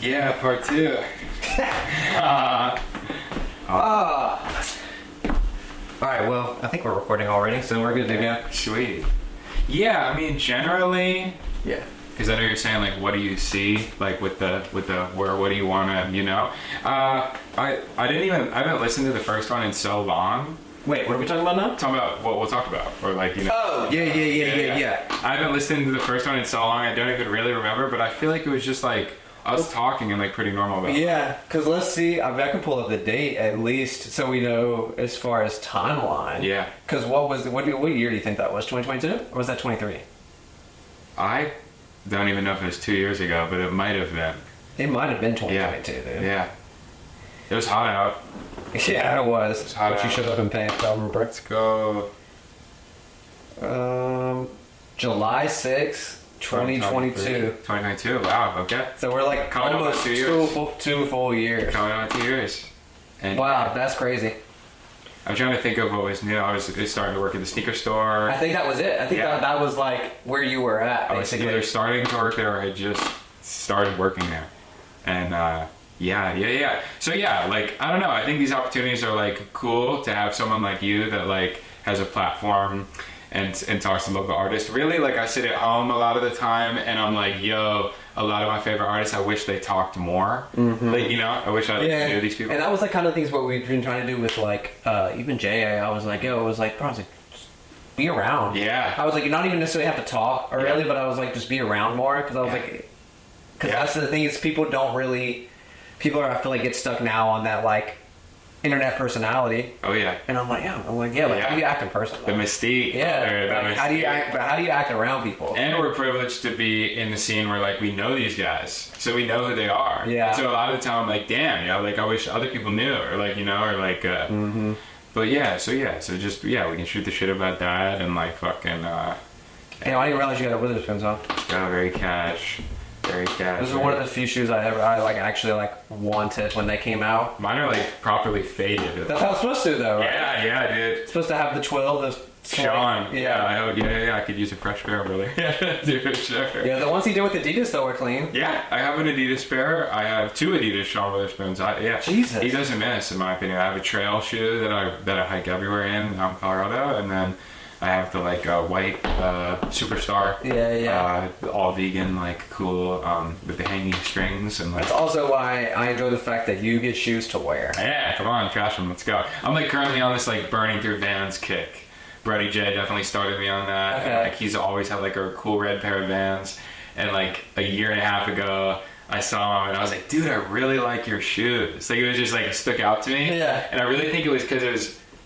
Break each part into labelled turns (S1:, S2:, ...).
S1: Yeah, part 2.
S2: Alright, well, I think we're recording already, so we're good to go.
S1: Sweet. Yeah, I mean, generally,
S2: Yeah.
S1: because I know you're saying, like, what do you see, like, with the, what do you want to, you know? I haven't listened to the first one in so long.
S2: Wait, what are we talking about now?
S1: Talking about what we'll talk about, or like, you know.
S2: Oh, yeah.
S1: I haven't listened to the first one in so long, I don't even really remember, but I feel like it was just, like, us talking and, like, pretty normal about it.
S2: Yeah, because let's see, I can pull up the date at least so we know as far as timeline.
S1: Yeah.
S2: Because what year do you think that was? 2022? Or was that 23?
S1: I don't even know if it was 2 years ago, but it might have been.
S2: It might have been 2022, dude.
S1: Yeah. It was hot out.
S2: Yeah, it was.
S1: It's hot
S2: But you
S1: out.
S2: should have been paying for album
S1: Let's go.
S2: July 6th, 2022.
S1: 2022, wow, okay.
S2: So we're like
S1: Coming on
S2: almost
S1: 2 years.
S2: two full years.
S1: Coming on 2 years. And
S2: Wow, that's crazy.
S1: I'm trying to think of what was new. I was starting to work at the sneaker store.
S2: I think that was it. I think
S1: Yeah.
S2: that was like where you were at,
S1: I was
S2: basically.
S1: either starting to work there or I just started working there. And yeah. So yeah, like, I don't know. I think these opportunities are like cool to have someone like you that like has a platform and talks to local artists. Really, like, I sit at home a lot of the time and I'm like, yo, a lot of my favorite artists, I wish they talked more. Mm-hmm. Like, you know, I wish I knew these people.
S2: And that was like kind of things what we've been trying to do with like even JA. I was like, yo, it was like, bro, I was like, just be around.
S1: Yeah.
S2: I was like, you not even necessarily have to talk or really, but I was like, just be around more because I was like, because that's the thing is people are I feel like get stuck now on that like internet personality.
S1: Oh yeah.
S2: And I'm like, like how do you act in person?
S1: The mystique.
S2: Yeah. Like, how do you act? But how do you act around people?
S1: And we're privileged to be in the scene where like we know these guys, so we know who they are.
S2: Yeah.
S1: So a lot of the time, I'm like, damn, you know, like I wish other people knew, or like, you know, or like. But so just we can shoot the shit about that and like fucking.
S2: I didn't realize you had a Witherspoons on.
S1: Yeah, very cash.
S2: This is one of the few shoes I like actually like wanted when they came out.
S1: Mine are like properly faded.
S2: That's how it's supposed to though, right?
S1: Yeah, dude.
S2: It's supposed to have the twill, the
S1: Sean.
S2: Yeah.
S1: I could use a fresh pair, really. Dude, sure.
S2: Yeah, the ones he did with Adidas though were clean.
S1: Yeah, I have an Adidas pair. I have 2 Adidas Sean Witherspoons.
S2: Jesus.
S1: He doesn't miss, in my opinion. I have a trail shoe that I hike everywhere in Colorado, and then I have the like white Superstar.
S2: Yeah.
S1: All vegan, like cool, with the hanging strings and like.
S2: That's also why I enjoy the fact that you get shoes to wear.
S1: Yeah, come on, trash them. Let's go. I'm like currently on this like burning through Vans kick. Brody J definitely started me on that.
S2: Okay.
S1: And, like, he's always had like a cool red pair of Vans, and like a year and a half ago, I saw him and I was like, dude, I really like your shoes. Like it was just like stuck out to me.
S2: Yeah.
S1: And I really think it was because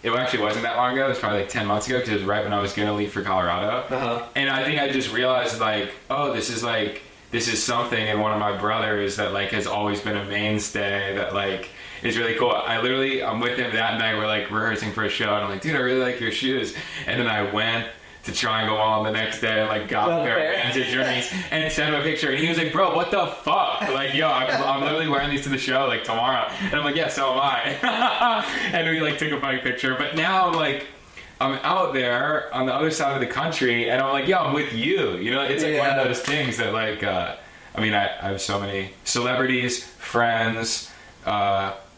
S1: it actually wasn't that long ago. It was probably like 10 months ago because it was right when I was gonna leave for Colorado.
S2: Uh-huh.
S1: And I think I just realized like, oh, this is something in one of my brothers that like has always been a mainstay that like is really cool. I'm with him that night. We're like rehearsing for a show, and I'm like, dude, I really like your shoes. And then I went to Triangle Mall the next day and like got a pair of Vans Journeys and sent him a picture. And he was like, bro, what the fuck? Like, yo, I'm literally wearing these to the show like tomorrow. And I'm like, yeah, so am I. And we like took a funny picture. But now I'm like, I'm out there on the other side of the country, and I'm like, yo, I'm with you. You know, it's like one of those things that like, I have so many celebrities, friends,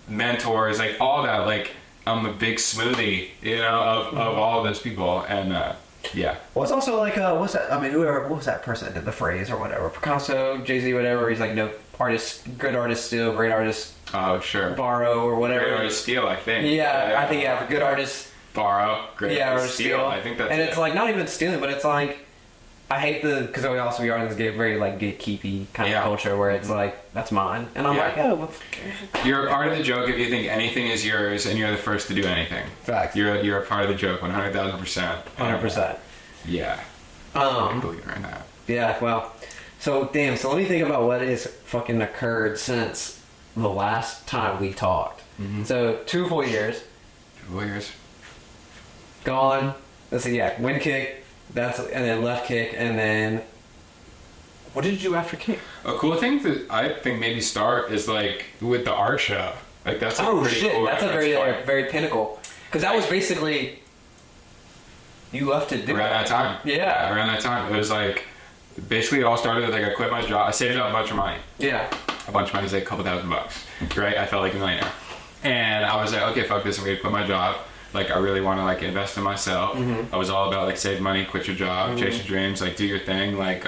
S1: mentors, like all that. Like, I'm a big smoothie, you know, of all of those people. And yeah.
S2: Well, it's also like, what was that person that did the phrase or whatever? Picasso, Jay-Z, whatever. He's like, no artist, good artist steal, great artist borrow or whatever.
S1: Great artist steal, I think.
S2: Yeah, I think, good artist
S1: borrow, great artist steal. I think that's
S2: and it's like, not even stealing, but it's like, I hate because we are in this very like gatekeepy kind of culture where it's like, that's mine. And I'm like, oh,
S1: you're a part of the joke if you think anything is yours and you're the first to do anything.
S2: Fact.
S1: You're a part of the joke 100,000%.
S2: 100%.
S1: Yeah. I believe in that.
S2: Yeah, well, so let me think about what has fucking occurred since the last time we talked. Mm-hmm. So 2 full years.
S1: 2 full years.
S2: Gone. Let's see, wind kick. And then left kick, and then what did you do after kick?
S1: A cool thing that I think maybe start is like with the art show. Like that's pretty cool.
S2: That's a very pinnacle, because that was basically you left to do
S1: around that time.
S2: Yeah,
S1: around that time it was like basically it all started with like I quit my job. I saved up a bunch of money.
S2: Yeah.
S1: A bunch of money is like a couple $1,000, right? I felt like a millionaire. And I was like, okay, fuck this, I'm gonna quit my job. Like I really want to like invest in myself. I was all about like save money, quit your job, chase your dreams, like do your thing, like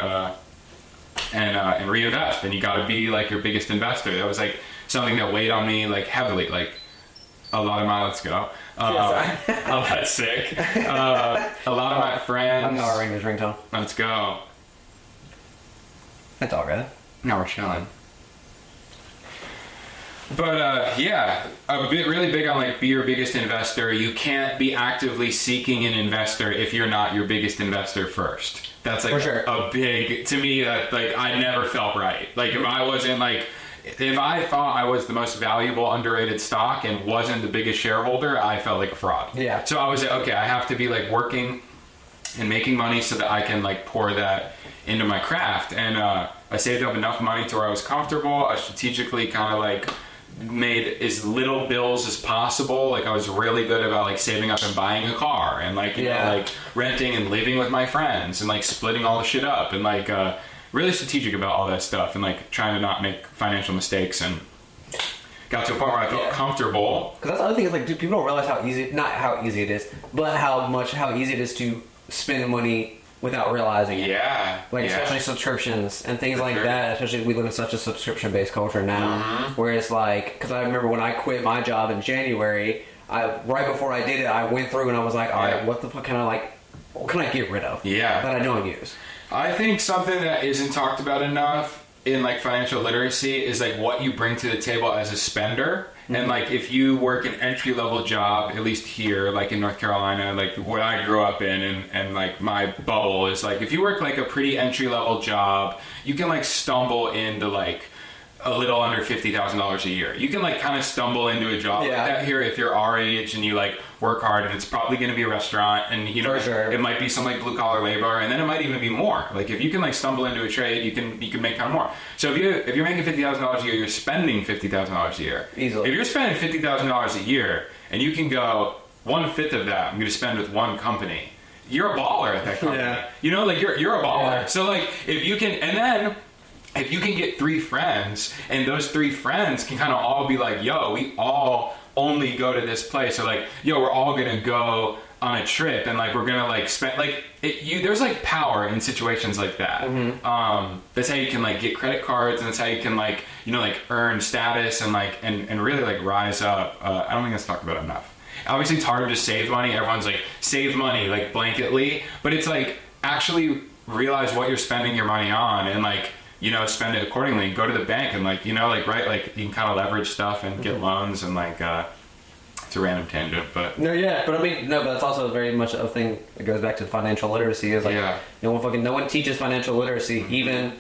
S1: and reinvest. And you got to be like your biggest investor. That was like something that weighed on me like heavily. Like a lot of my let's go. Oh, that's sick. A lot of my friends.
S2: I'm Power Rangers ringtone.
S1: Let's go.
S2: That's all good.
S1: Now we're chilling. But yeah, really big on like be your biggest investor. You can't be actively seeking an investor if you're not your biggest investor first. That's like a big, to me, that like I never felt right. Like if I wasn't like, if I thought I was the most valuable underrated stock and wasn't the biggest shareholder, I felt like a fraud.
S2: Yeah.
S1: So I was like, okay, I have to be like working and making money so that I can like pour that into my craft. And I saved up enough money to where I was comfortable. I strategically kind of like made as little bills as possible. Like I was really good about like saving up and buying a car and like you know like renting and living with my friends and like splitting all the shit up and like really strategic about all that stuff and like trying to not make financial mistakes, and got to a point where I felt comfortable.
S2: Because that's the other thing is like, dude, people don't realize how easy, not how easy it is, but how easy it is to spend money without realizing it. Like especially subscriptions and things like that. Especially we live in such a subscription-based culture now, where it's like, because I remember when I quit my job in January, right before I did it, I went through and I was like, all right, what the fuck can I like? What can I get rid of? That I don't use.
S1: I think something that isn't talked about enough in like financial literacy is like what you bring to the table as a spender. And like if you work an entry level job, at least here, like in North Carolina, like what I grew up in and like my bubble is like if you work like a pretty entry level job, you can like stumble into like a little under $50,000 a year. You can like kind of stumble into a job like that here if you're our age and you like work hard, and it's probably going to be a restaurant, and you know it might be some like blue collar labor, and then it might even be more. Like if you can like stumble into a trade, you can make kind of more. So if you're making $50,000 a year, you're spending $50,000 a year
S2: easily.
S1: If you're spending $50,000 a year and you can go 1/5 of that I'm going to spend with one company, you're a baller at that company. You know, like you're a baller. So like if you can, and then if you can get 3 friends, and those 3 friends can kind of all be like, yo, we all only go to this place, or like, yo, we're all gonna go on a trip, and like we're gonna like spend like there's like power in situations like that. That's how you can like get credit cards, and that's how you can like, you know, like earn status and like and really like rise up. I don't think that's talked about enough. Obviously it's hard to just save money. Everyone's like save money like blanketly, but it's like actually realize what you're spending your money on, and like, you know, spend it accordingly. Go to the bank and like, you know, like, right, like you can kind of leverage stuff and get loans, and like it's a random tangent, but
S2: but I mean, but that's also very much a thing that goes back to financial literacy. Is like no one teaches financial literacy. Even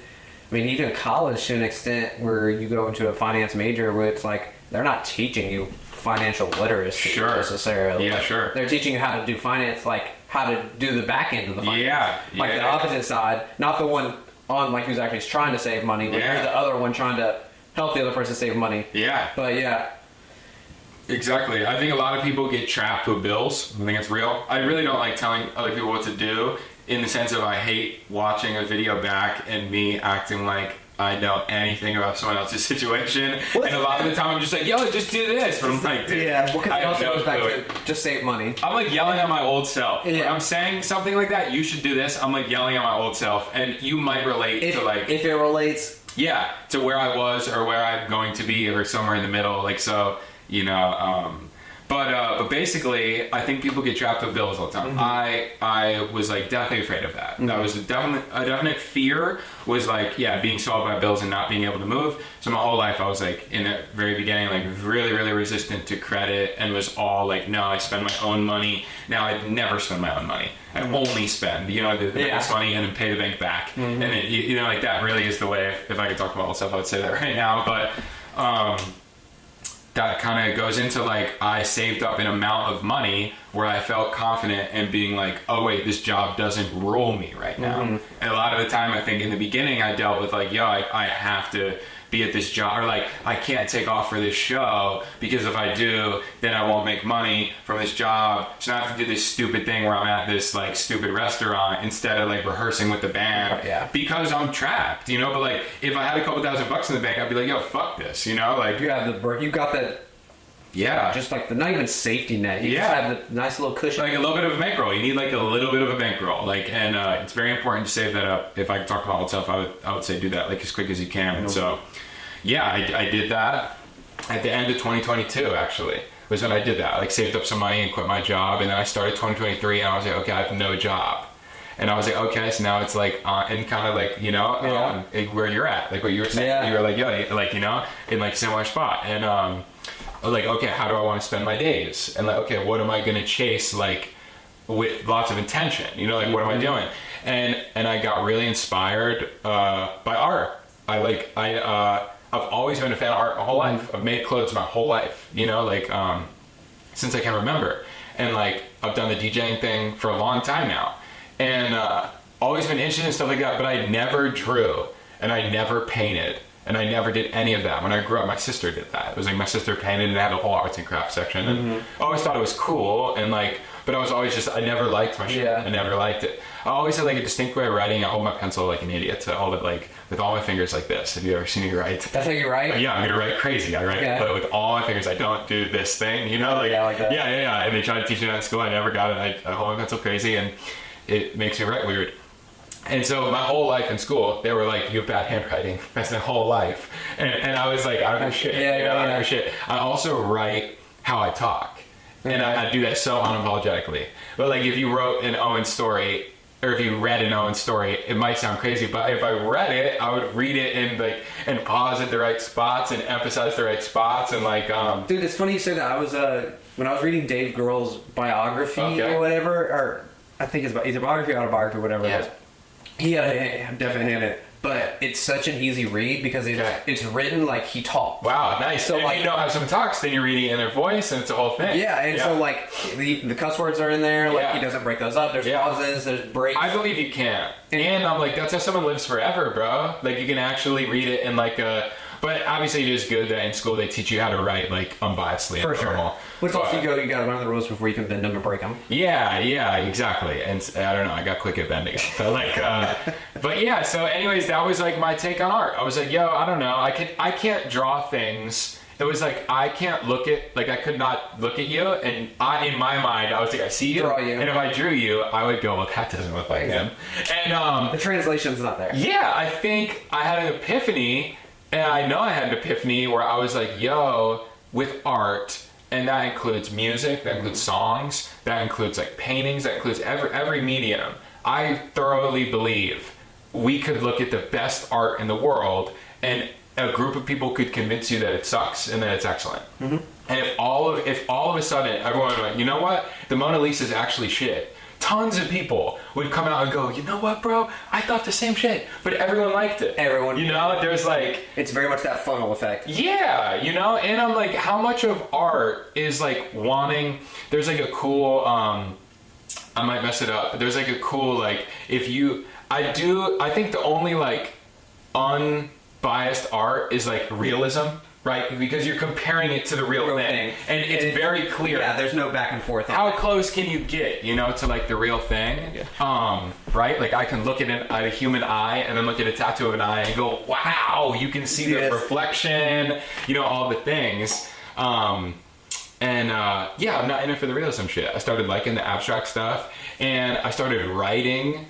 S2: college to an extent, where you go into a finance major where it's like they're not teaching you financial literacy necessarily. They're teaching you how to do finance, like how to do the back end of the finance. The opposite side, not the one on like who's actually trying to save money, but you're the other one trying to help the other person save money. But
S1: exactly. I think a lot of people get trapped with bills. I think it's real. I really don't like telling other people what to do, in the sense of I hate watching a video back and me acting like I know anything about someone else's situation. And a lot of the time I'm just like, yo, just do this. But I'm like, dude,
S2: because it also goes back to just save money.
S1: I'm like yelling at my old self. When I'm saying something like that, you should do this, I'm like yelling at my old self. And you might relate to like,
S2: if it relates
S1: to where I was or where I'm going to be, or somewhere in the middle. Like, so, you know, but basically, I think people get trapped with bills all the time. I was like definitely afraid of that. That was a definite fear, was like, being swallowed by bills and not being able to move. So my whole life I was like, in the very beginning, like really, really resistant to credit, and was all like, no, I spend my own money. Now I never spend my own money. I only spend, you know, the bank's money and then pay the bank back. And then, you know, like that really is the way, if I could talk about myself, I would say that right now. But, that kind of goes into like, I saved up an amount of money where I felt confident in being like, oh wait, this job doesn't rule me right now. And a lot of the time, I think in the beginning I dealt with like, yo, I have to be at this job, or like I can't take off for this show because if I do, then I won't make money from this job. So now I have to do this stupid thing where I'm at this like stupid restaurant instead of like rehearsing with the band because I'm trapped, you know. But like if I had a couple $1,000 in the bank, I'd be like, yo, fuck this, you know. Like
S2: you have you got that.
S1: Yeah.
S2: Just like not even safety net. You just have the nice little cushion.
S1: Like a little bit of a bankroll. You need like a little bit of a bankroll. Like, and it's very important to save that up. If I could talk about myself, I would say do that like as quick as you can. And so, yeah, I did that at the end of 2022. Actually, was when I did that. Like saved up some money and quit my job, and then I started 2023, and I was like, okay, I have no job. And I was like, okay, so now it's like, and kind of like, you know, where you're at, like what you were saying. You were like, yo, like, you know, in like similar spot, and like, okay, how do I want to spend my days? And like, okay, what am I going to chase, like, with lots of intention? You know, like, what am I doing? And I got really inspired by art. I've always been a fan of art my whole life. I've made clothes my whole life, you know, like, since I can remember. And like, I've done the DJing thing for a long time now. And always been interested in stuff like that, but I never drew, and I never painted. And I never did any of that. When I grew up, my sister did that. It was like my sister painted and had a whole arts and crafts section. And I always thought it was cool. And like, but I was always just, I never liked my shit. I never liked it. I always had like a distinct way of writing. I hold my pencil like an idiot to hold it like with all my fingers like this. Have you ever seen me write?
S2: That's how you write?
S1: Yeah, I'm gonna write crazy. I write but with all my fingers. I don't do this thing, you know? Like,
S2: like that.
S1: Yeah. And they tried to teach me that in school. I never got it. I hold my pencil crazy and it makes me write weird. And so my whole life in school, they were like, you have bad handwriting. That's my whole life. And I was like, I don't know shit. I don't know shit. I also write how I talk. And I do that so unapologetically. But like if you wrote an Owen story, or if you read an Owen story, it might sound crazy, but if I read it, I would read it and pause at the right spots and emphasize the right spots and like
S2: Dude, it's funny you say that. I was when I was reading Dave Grohl's biography or whatever, or I think it's either biography or autobiography, whatever it is. He had a definite hand in it, but it's such an easy read because it's written like he talked.
S1: Wow, nice. So
S2: if
S1: like, you know how someone talks, then you're reading in their voice, and it's a whole thing.
S2: Yeah, and so like the cuss words are in there. Like he doesn't break those up. There's pauses. There's breaks.
S1: I believe you can, and I'm like, that's how someone lives forever, bro. Like you can actually read it in like a. But obviously, it is good that in school they teach you how to write like unbiasedly and normal.
S2: But also, you got to learn the rules before you can bend them and break them. Yeah,
S1: exactly. And I don't know, I got quick at bending. But like, but yeah. So, anyways, that was like my take on art. I was like, yo, I don't know, I can't draw things. It was like I can't look at I could not look at you, and in my mind I was like, I see you, and if I drew you, I would go, well, that doesn't look like him. And
S2: the translation's not there.
S1: Yeah, I think I had an epiphany. And I know I had an epiphany where I was like, yo, with art, and that includes music, that includes songs, that includes like paintings, that includes every medium. I thoroughly believe we could look at the best art in the world and a group of people could convince you that it sucks and that it's excellent. And if all of a sudden everyone went, you know what? The Mona Lisa is actually shit. Tons of people would come out and go, you know what, bro? I thought the same shit, but everyone liked it.
S2: Everyone,
S1: you know, there's like,
S2: it's very much that funnel effect.
S1: Yeah, you know, and I'm like, how much of art is like wanting? There's like a cool, I might mess it up. But there's like a cool like, I think the only like unbiased art is like realism. Right, because you're comparing it to the real thing, and it's very clear.
S2: Yeah, there's no back and forth.
S1: How close can you get, you know, to like the real thing? Right, like I can look at a human eye, and then look at a tattoo of an eye, and go, wow, you can see the reflection, you know, all the things. I'm not in it for the realism shit. I started liking the abstract stuff, and I started writing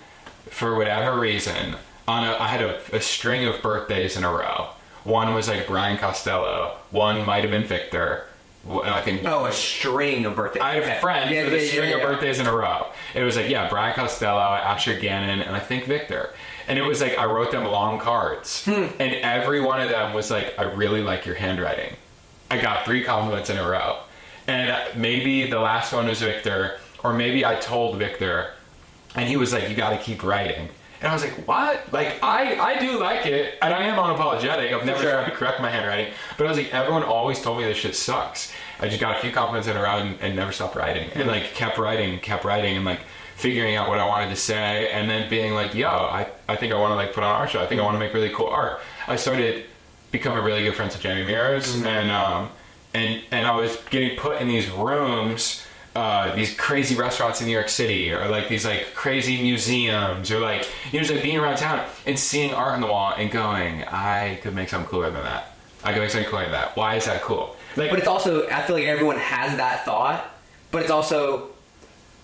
S1: for whatever reason. I had a string of birthdays in a row. One was like Brian Costello. One might have been Victor. I think.
S2: Oh, a string of birthdays.
S1: I had a friend with a string of birthdays in a row. It was like, Brian Costello, Asher Gannon, and I think Victor. And it was like, I wrote them long cards. And every one of them was like, I really like your handwriting. I got 3 compliments in a row. And maybe the last one was Victor, or maybe I told Victor, and he was like, you got to keep writing. And I was like, what? Like, I do like it, and I am unapologetic. I've never tried to correct my handwriting. But I was like, everyone always told me this shit sucks. I just got a few compliments in a row and never stopped writing. And, like, kept writing, and, like, figuring out what I wanted to say, and then being like, yo, I think I want to, like, put on an art show. I think I want to make really cool art. I started becoming really good friends with Jamie Mears, and I was getting put in these rooms, these crazy restaurants in New York City, or like these like crazy museums, or like, you know, just like being around town and seeing art on the wall and going, I could make something cooler than that. I could make something cooler than that. Why is that cool? Like,
S2: but it's also, I feel like everyone has that thought, but it's also,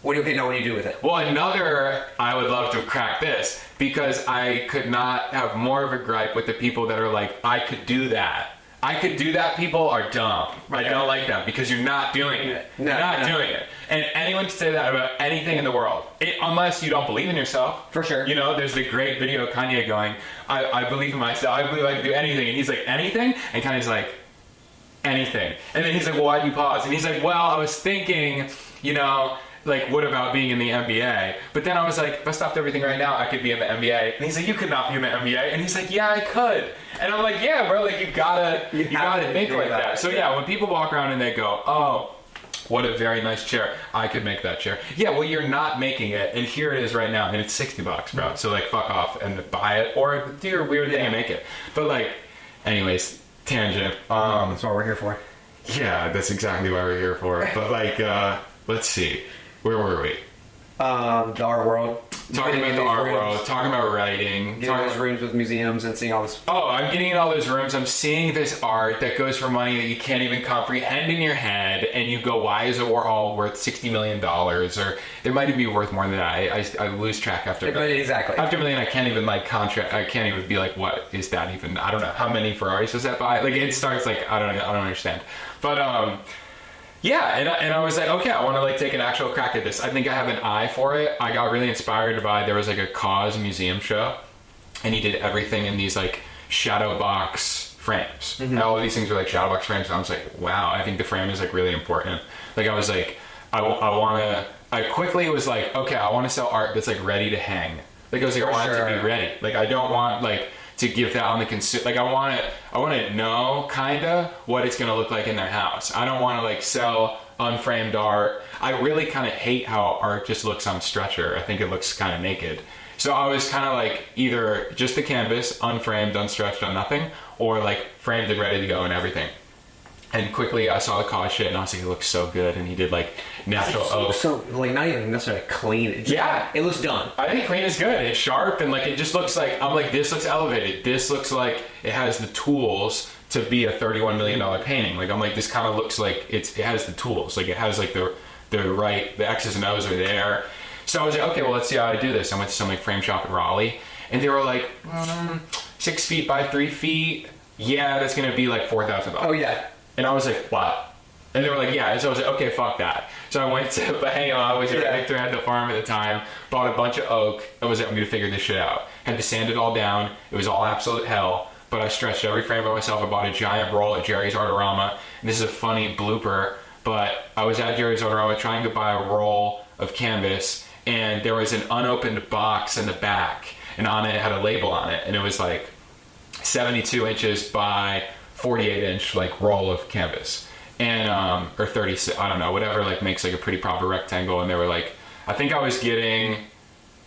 S2: what do you do with it?
S1: Well, I would love to crack this, because I could not have more of a gripe with the people that are like, I could do that. I could do that. People are dumb. I don't like them, because you're not doing it. You're not doing it. And anyone can say that about anything in the world, unless you don't believe in yourself.
S2: For sure.
S1: You know, there's the great video of Kanye going, I believe in myself. I believe I can do anything. And he's like, anything? And Kanye's like, anything. And then he's like, well, why'd you pause? And he's like, well, I was thinking, you know, like, what about being in the NBA? But then I was like, if I stopped everything right now, I could be in the NBA. And he's like, you could not be in the NBA. And he's like, yeah, I could. And I'm like, yeah, bro, like, you gotta think like that. So yeah, when people walk around and they go, oh, what a very nice chair, I could make that chair. Yeah, well, you're not making it, and here it is right now, and it's $60, bro. So like, fuck off and buy it, or do your weird thing and make it. But like, anyways, tangent.
S2: That's what we're here for.
S1: Yeah, that's exactly what we're here for. But like, let's see, where were we?
S2: The art world.
S1: Talking about the art world, talking about writing.
S2: Getting those rooms with museums and seeing all this.
S1: Oh, I'm getting in all those rooms. I'm seeing this art that goes for money that you can't even comprehend in your head. And you go, why is it all worth $60 million? Or it might even be worth more than that. I lose track after.
S2: Exactly.
S1: After a million, I can't even like I can't even be like, what is that even? I don't know. How many Ferraris does that buy? Like, it starts like, I don't understand. But, yeah, and I was like, okay, I want to like take an actual crack at this. I think I have an eye for it. I got really inspired by, there was like a Cause museum show, and he did everything in these like shadow box frames. And all of these things were like shadow box frames, and I was like, wow, I think the frame is like really important. Like, I was like, I quickly was like, okay, I want to sell art that's like ready to hang. Like, I was like, I want it to be ready. Like, I don't want like to give that on the consumer. Like, I want to know kinda what it's gonna look like in their house. I don't want to like sell unframed art. I really kind of hate how art just looks on stretcher. I think it looks kind of naked. So I was kind of like either just the canvas, unframed, unstretched, on nothing, or like framed and ready to go and everything. And quickly I saw the Cause shit, and I was like, it looks so good. And he did like natural oak.
S2: So like, not even necessarily clean. It looks done.
S1: I think clean is good. It's sharp, and like, it just looks like, I'm like, this looks elevated. This looks like it has the tools to be a $31 million painting. Like, I'm like, this kind of looks like it has the tools. Like, it has like the X's and O's are there. So I was like, okay, well, let's see how I do this. I went to some like frame shop in Raleigh, and they were like, 6 feet by 3 feet. Yeah, that's gonna be like $4,000.
S2: Oh yeah.
S1: And I was like, wow. And they were like, yeah. And so I was like, okay, fuck that. So I went to I was at Victor at the farm at the time, bought a bunch of oak. I was like, I'm going to figure this shit out. Had to sand it all down. It was all absolute hell. But I stretched every frame by myself. I bought a giant roll at Jerry's Artorama. And this is a funny blooper, but I was at Jerry's Artorama trying to buy a roll of canvas, and there was an unopened box in the back, and on it had a label on it. And it was like 72 inches by 48 inch like roll of canvas, and or 36, I don't know, whatever like makes like a pretty proper rectangle. And they were like, I think I was getting,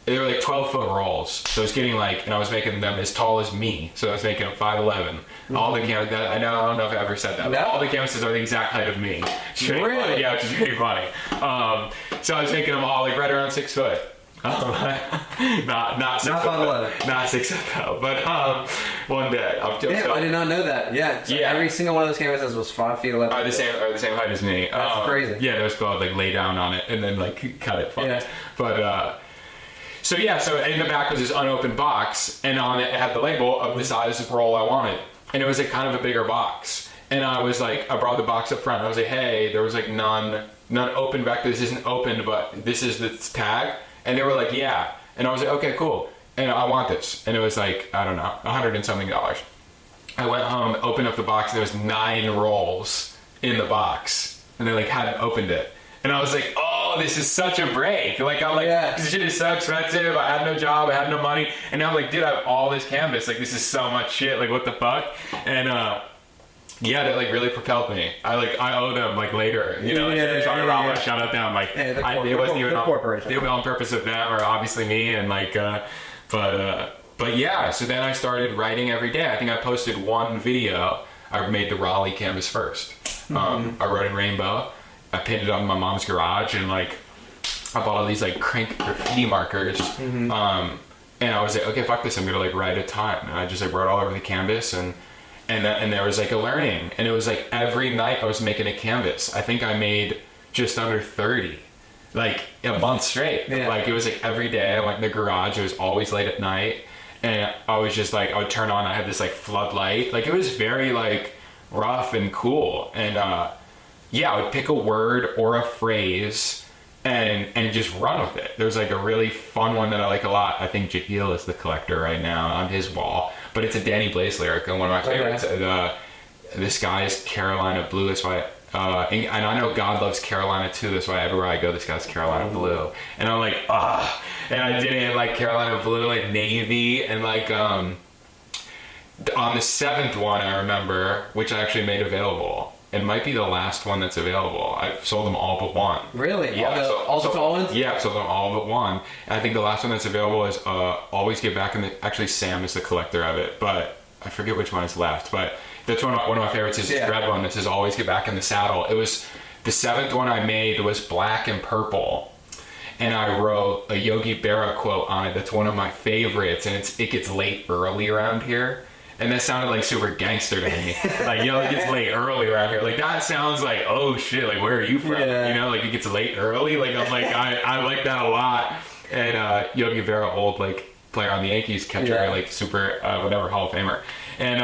S1: they were like 12-foot rolls, so I was getting like, and I was making them as tall as me, so I was making them 5'11". All the canvas, I don't know if I ever said that, but all the canvases are the exact height of me.
S2: Really?
S1: Yeah, which is pretty funny. So I was making them all like right around 6 foot. Not
S2: 5'11".
S1: Not 6 foot though, but one day.
S2: I did not know that. Yeah, so every single one of those canvases was 5 feet 11.
S1: Are the same height as me.
S2: That's crazy.
S1: Yeah, it was called like lay down on it and then like cut it.
S2: Yeah.
S1: But so in the back was this unopened box, and on it had the label of the size of roll I wanted, and it was like kind of a bigger box. And I was like, I brought the box up front. I was like, hey, there was like none open back. This isn't opened, but this is the tag. And they were like, yeah. And I was like, okay, cool. And I want this. And it was like, I don't know, $100 and something. I went home, opened up the box, and there was 9 rolls in the box. And they like hadn't opened it. And I was like, oh, this is such a break. Like, I'm like, this shit is so expensive. I had no job. I had no money. And now I'm like, dude, I have all this canvas. Like, this is so much shit. Like, what the fuck? And, yeah, that like really propelled me. I owe them like later, you know. Shout out them. Like, it wasn't even
S2: corporation.
S1: They were on purpose of them or obviously me, and like, but But yeah, so then I started writing every day. I think I posted one video. I made the Raleigh canvas first. I wrote in rainbow. I painted it on my mom's garage, and like I bought all these like crank graffiti markers. And I was like, okay, fuck this, I'm gonna like write a ton. And I just like wrote all over the canvas, and there was like a learning, and it was like every night I was making a canvas. I think I made just under 30, like in a month straight. Like it was like every day I went in the garage. It was always late at night, and I was just like, I would turn on, I had this like floodlight. Like it was very like rough and cool. And yeah, I would pick a word or a phrase and just run with it. There's like a really fun one that I like a lot. I think Jahil is the collector right now on his wall, but it's a Danny Blaze lyric and one of my favorites. This guy's Carolina Blue. That's why, and I know God loves Carolina too. That's why everywhere I go, this guy's Carolina Blue. And I'm like, and I did it in like Carolina Blue and navy, and like on the 7th one I remember, which I actually made available. It might be the last one that's available. I've sold them all but one.
S2: Really?
S1: Yeah.
S2: All the tall ones?
S1: Yeah, I've sold them all but one. And I think the last one that's available is Always Get Back in the... Actually, Sam is the collector of it, but I forget which one is left. But that's one of my favorites is this red one that says Always Get Back in the Saddle. It was... The 7th one I made was black and purple. And I wrote a Yogi Berra quote on it that's one of my favorites. And it gets late early around here. And that sounded like super gangster to me. Like, yo, it gets late early around here. Like, that sounds like, oh shit, like, where are you from?
S2: Yeah.
S1: You know, like, it gets late early. Like, I'm like, I like that a lot. And Yogi Berra, old, like, player on the Yankees, catcher, like, super, whatever, Hall of Famer. And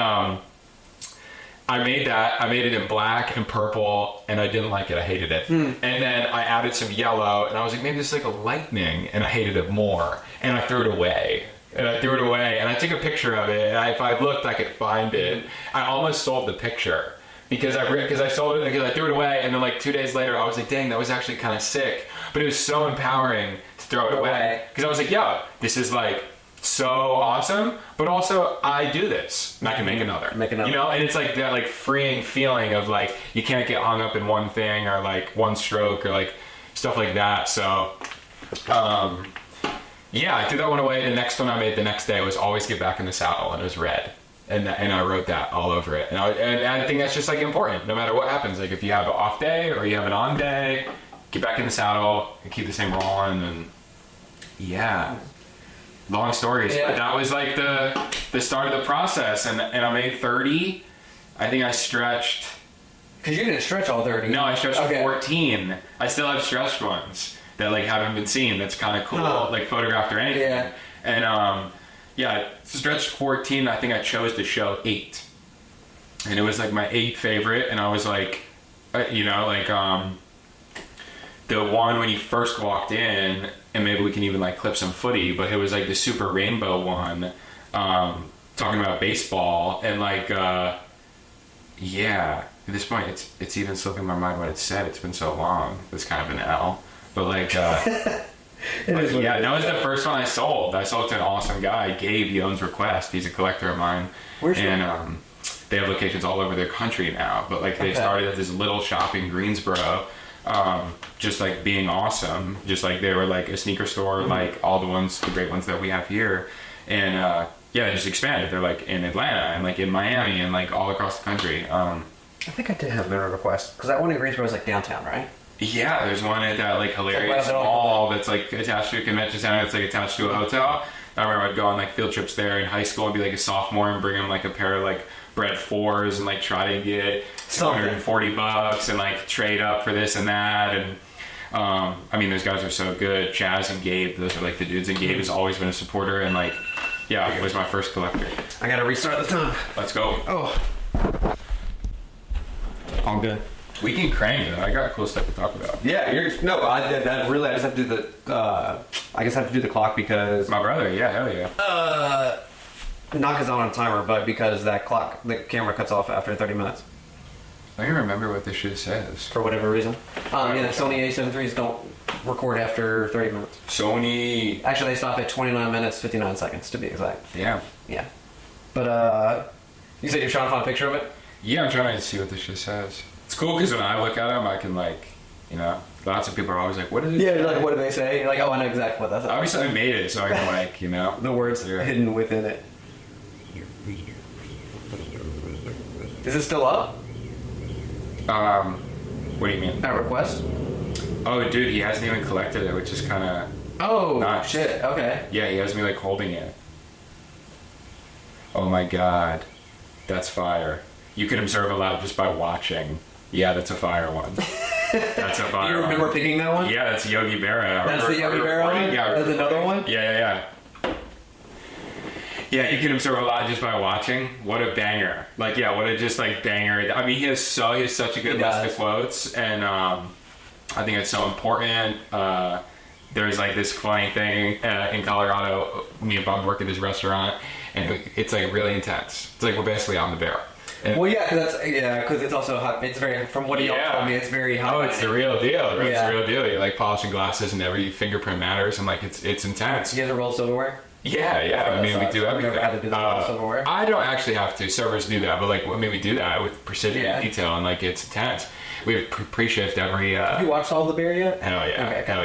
S1: I made that. I made it in black and purple, and I didn't like it. I hated it. And then I added some yellow, and I was like, maybe this is like a lightning, and I hated it more. And I threw it away. And I threw it away, and I took a picture of it, and if I looked, I could find it. I almost sold the picture because I sold it because I threw it away, and then like 2 days later, I was like, dang, that was actually kind of sick. But it was so empowering to throw it away because I was like, yo, this is like so awesome, but also I do this, and I can make another. You know, and it's like that like freeing feeling of like you can't get hung up in one thing or like one stroke or like stuff like that. So. Yeah, I threw that one away. The next one I made the next day was Always Get Back in the Saddle, and it was red. And I wrote that all over it. And I think that's just like important, no matter what happens. Like if you have an off day or you have an on day, get back in the saddle and keep the same rolling. And yeah, long stories. But that was like the start of the process. And I made 30. I think I stretched.
S2: Because you didn't stretch all 30.
S1: No, I stretched 14. I still have stretched ones that like haven't been seen. That's kind of cool, like photographed or anything.
S2: Yeah.
S1: And yeah, stretched 14. I think I chose to show 8, and it was like my 8th favorite. And I was like, you know, like the one when you first walked in, and maybe we can even like clip some footy. But it was like the super rainbow one, talking about baseball and like yeah. At this point, it's even slipping my mind what it said. It's been so long. It's kind of an L. But like, that was the first one I sold. I sold to an awesome guy, Gabe. He owns Request. He's a collector of mine. And they have locations all over their country now. But like, they started at this little shop in Greensboro, just like being awesome. Just like they were like a sneaker store, like all the great ones that we have here. And yeah, they just expanded. They're like in Atlanta and like in Miami and like all across the country.
S2: I think I did have Mirror Request because that one in Greensboro is like downtown, right?
S1: Yeah, there's one at that like hilarious mall that's like attached to a convention center that's like attached to a hotel. I remember I'd go on like field trips there in high school and be like a sophomore and bring them like a pair of like Bred 4s and like try to get $240 and like trade up for this and that. And I mean, those guys are so good. Chaz and Gabe, those are like the dudes. And Gabe has always been a supporter and like, yeah, he was my first collector.
S2: I gotta restart the time.
S1: Let's go.
S2: Oh. All good.
S1: We can crank it. I got cool stuff to talk about.
S2: Yeah, I just have to do the clock because
S1: my brother. Yeah, hell yeah.
S2: Not because I'm on a timer, but because the camera cuts off after 30 minutes.
S1: I don't even remember what this shit says.
S2: For whatever reason. Yeah, Sony A7 IIIs don't record after 30 minutes.
S1: Sony.
S2: Actually, they stop at 29 minutes, 59 seconds to be exact.
S1: Yeah.
S2: Yeah. But, you said you're trying to find a picture of it?
S1: Yeah, I'm trying to see what this shit says. It's cool because when I look at them, I can like You know, lots of people are always like, "What is it?"
S2: Yeah, like what do they say? You're like, oh, I know exactly what that's.
S1: Obviously, I made it, so I can like, you know,
S2: the words hidden within it. Is it still up?
S1: What do you mean?
S2: That request?
S1: Oh, dude, he hasn't even collected it, which is kind of.
S2: Oh
S1: nice.
S2: shit! Okay.
S1: Yeah, he has me like holding it. Oh my god, that's fire! You can observe a lot just by watching. Yeah, that's a fire one. That's a fire.
S2: Do you remember picking that one?
S1: Yeah, that's Yogi Berra.
S2: That's the Yogi Berra one?
S1: Yeah,
S2: that's another one?
S1: Yeah. Yeah, you can observe a lot just by watching. What a banger. Like, yeah, what a just like banger. I mean, he has such a good list of quotes, and I think it's so important. There's like this funny thing in Colorado. Me and Bob work at this restaurant, and it's like really intense. It's like we're basically on the bear. And
S2: well, yeah, because it's also hot. It's very, from what he told me, it's very hot.
S1: Oh, it's the real deal. It's the real deal. You're like polishing glasses, and every fingerprint matters, and like it's intense.
S2: You guys roll silverware?
S1: Yeah. I mean, we do everything.
S2: I've never had to do that silverware.
S1: I don't actually have to. Servers do that, but like, we do that with precision and detail, and like it's intense. We have pre-shift every.
S2: Have you watched all the Bear yet?
S1: Hell yeah!
S2: Okay.
S1: Hell